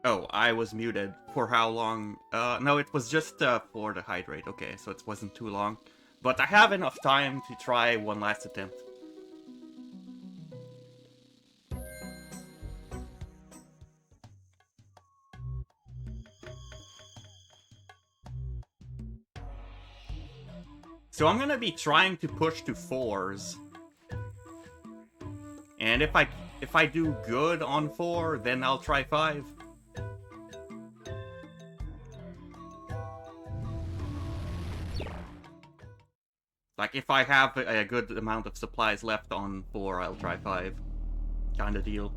Oh, I was muted. For how long? No, it was just for the hydrate. Okay, so it wasn't too long. But I have enough time to try one last attempt. So I'm gonna be trying to push to 4s. And if I do good on 4, then I'll try 5. Like, if I have a good amount of supplies left on 4, I'll try 5. Kinda deal.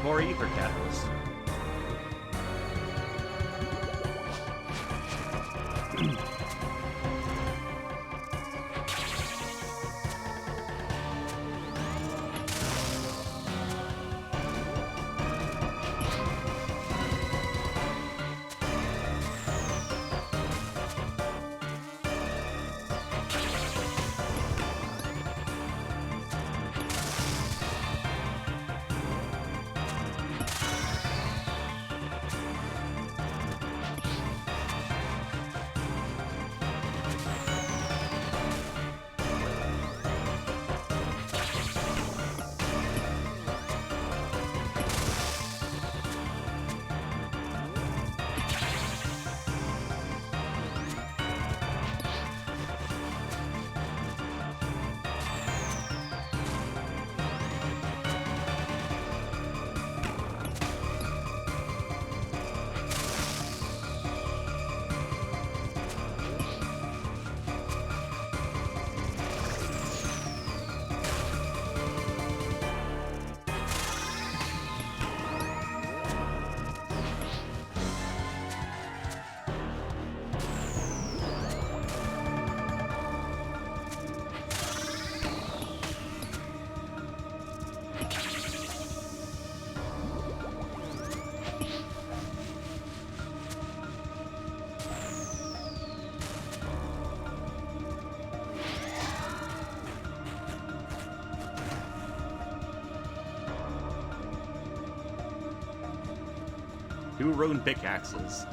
more ether catalyst. Two rune pickaxes.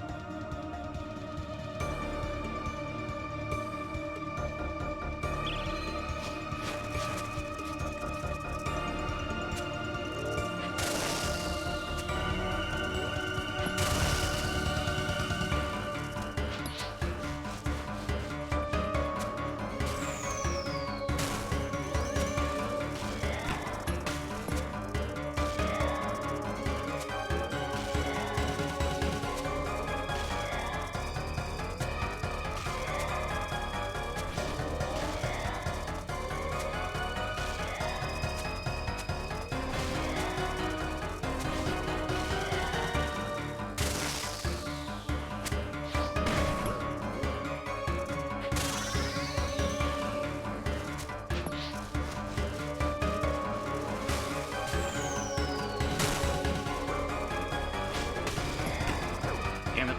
Damn it.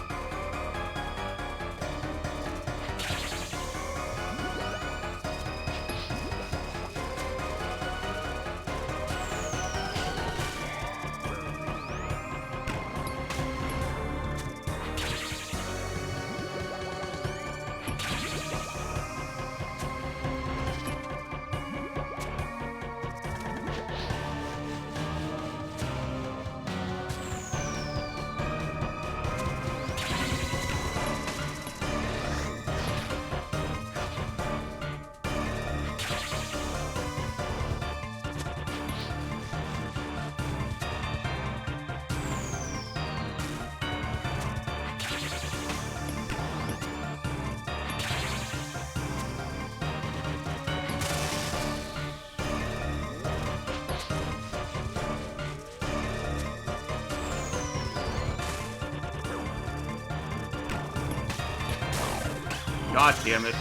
God damn it.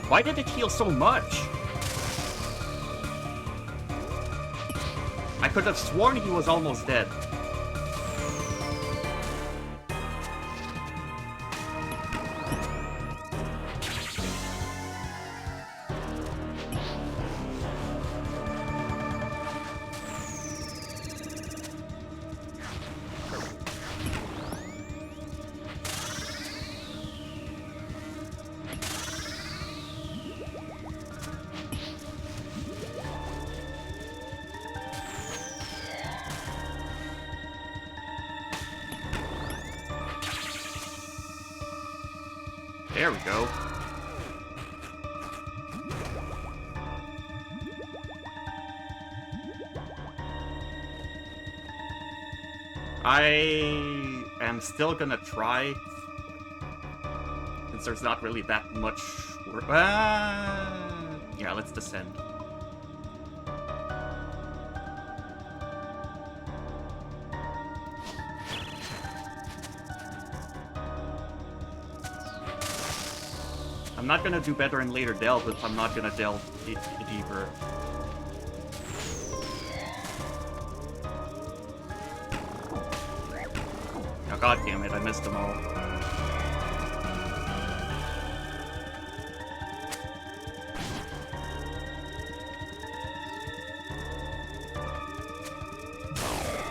Why did it heal so much? I could have sworn he was almost dead. There we go. I am still gonna try, since there's not really that much work. Yeah, let's descend. I'm not gonna do better in later delves if I'm not gonna delve deeper. Oh, god damn it, I missed them all.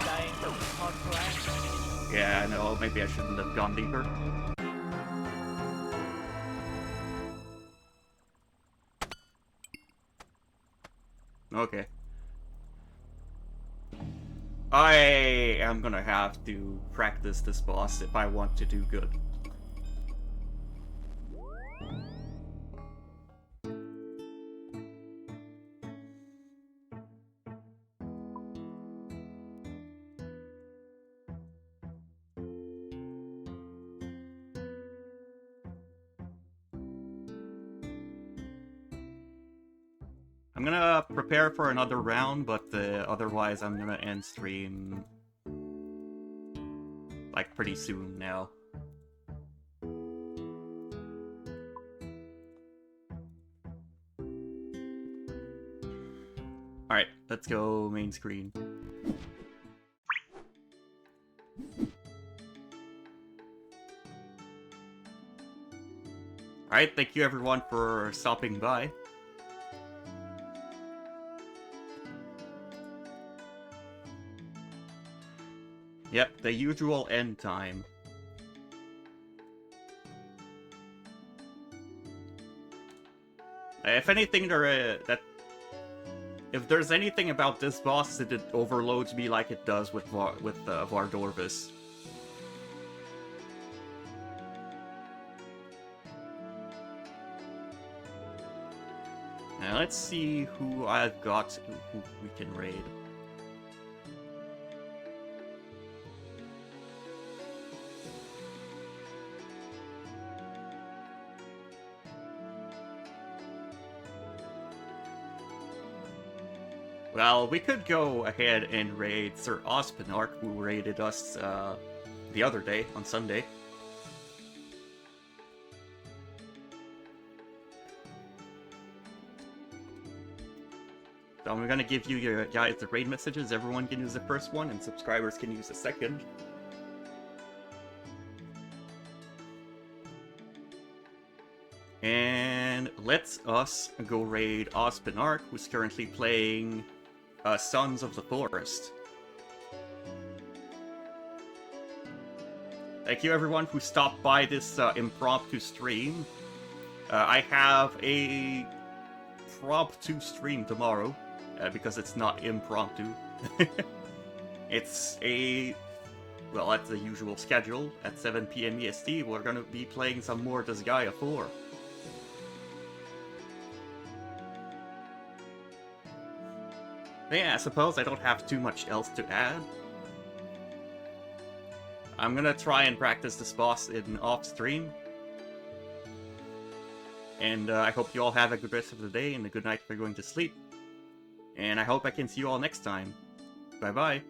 Dying to hard crash. Yeah, I know, maybe I shouldn't have gone deeper. Okay. I am gonna have to practice this boss if I want to do good. I'm gonna prepare for another round, but otherwise I'm gonna end stream like pretty soon now. Alright, let's go main screen. Alright, thank you everyone for stopping by. Yep, the usual end time. If anything, if there's anything about this boss that it overloads me like it does with Vardorvis. Now let's see who I've got who we can raid. Well, we could go ahead and raid Sir Ospinark, who raided us the other day, on Sunday. So I'm gonna give you your guys the raid messages. Everyone can use the first one, and subscribers can use the second. And let us go raid Ospinark, who's currently playing Sons of the Forest. Thank you everyone who stopped by this impromptu stream. I have a promptu stream tomorrow, because it's not impromptu. It's well, that's the usual schedule. At 7 PM EST, we're gonna be playing some more Disgaea 4. Yeah, I suppose I don't have too much else to add. I'm gonna try and practice this boss in off-stream. And I hope you all have a good rest of the day and a good night if you're going to sleep. And I hope I can see you all next time. Bye-bye.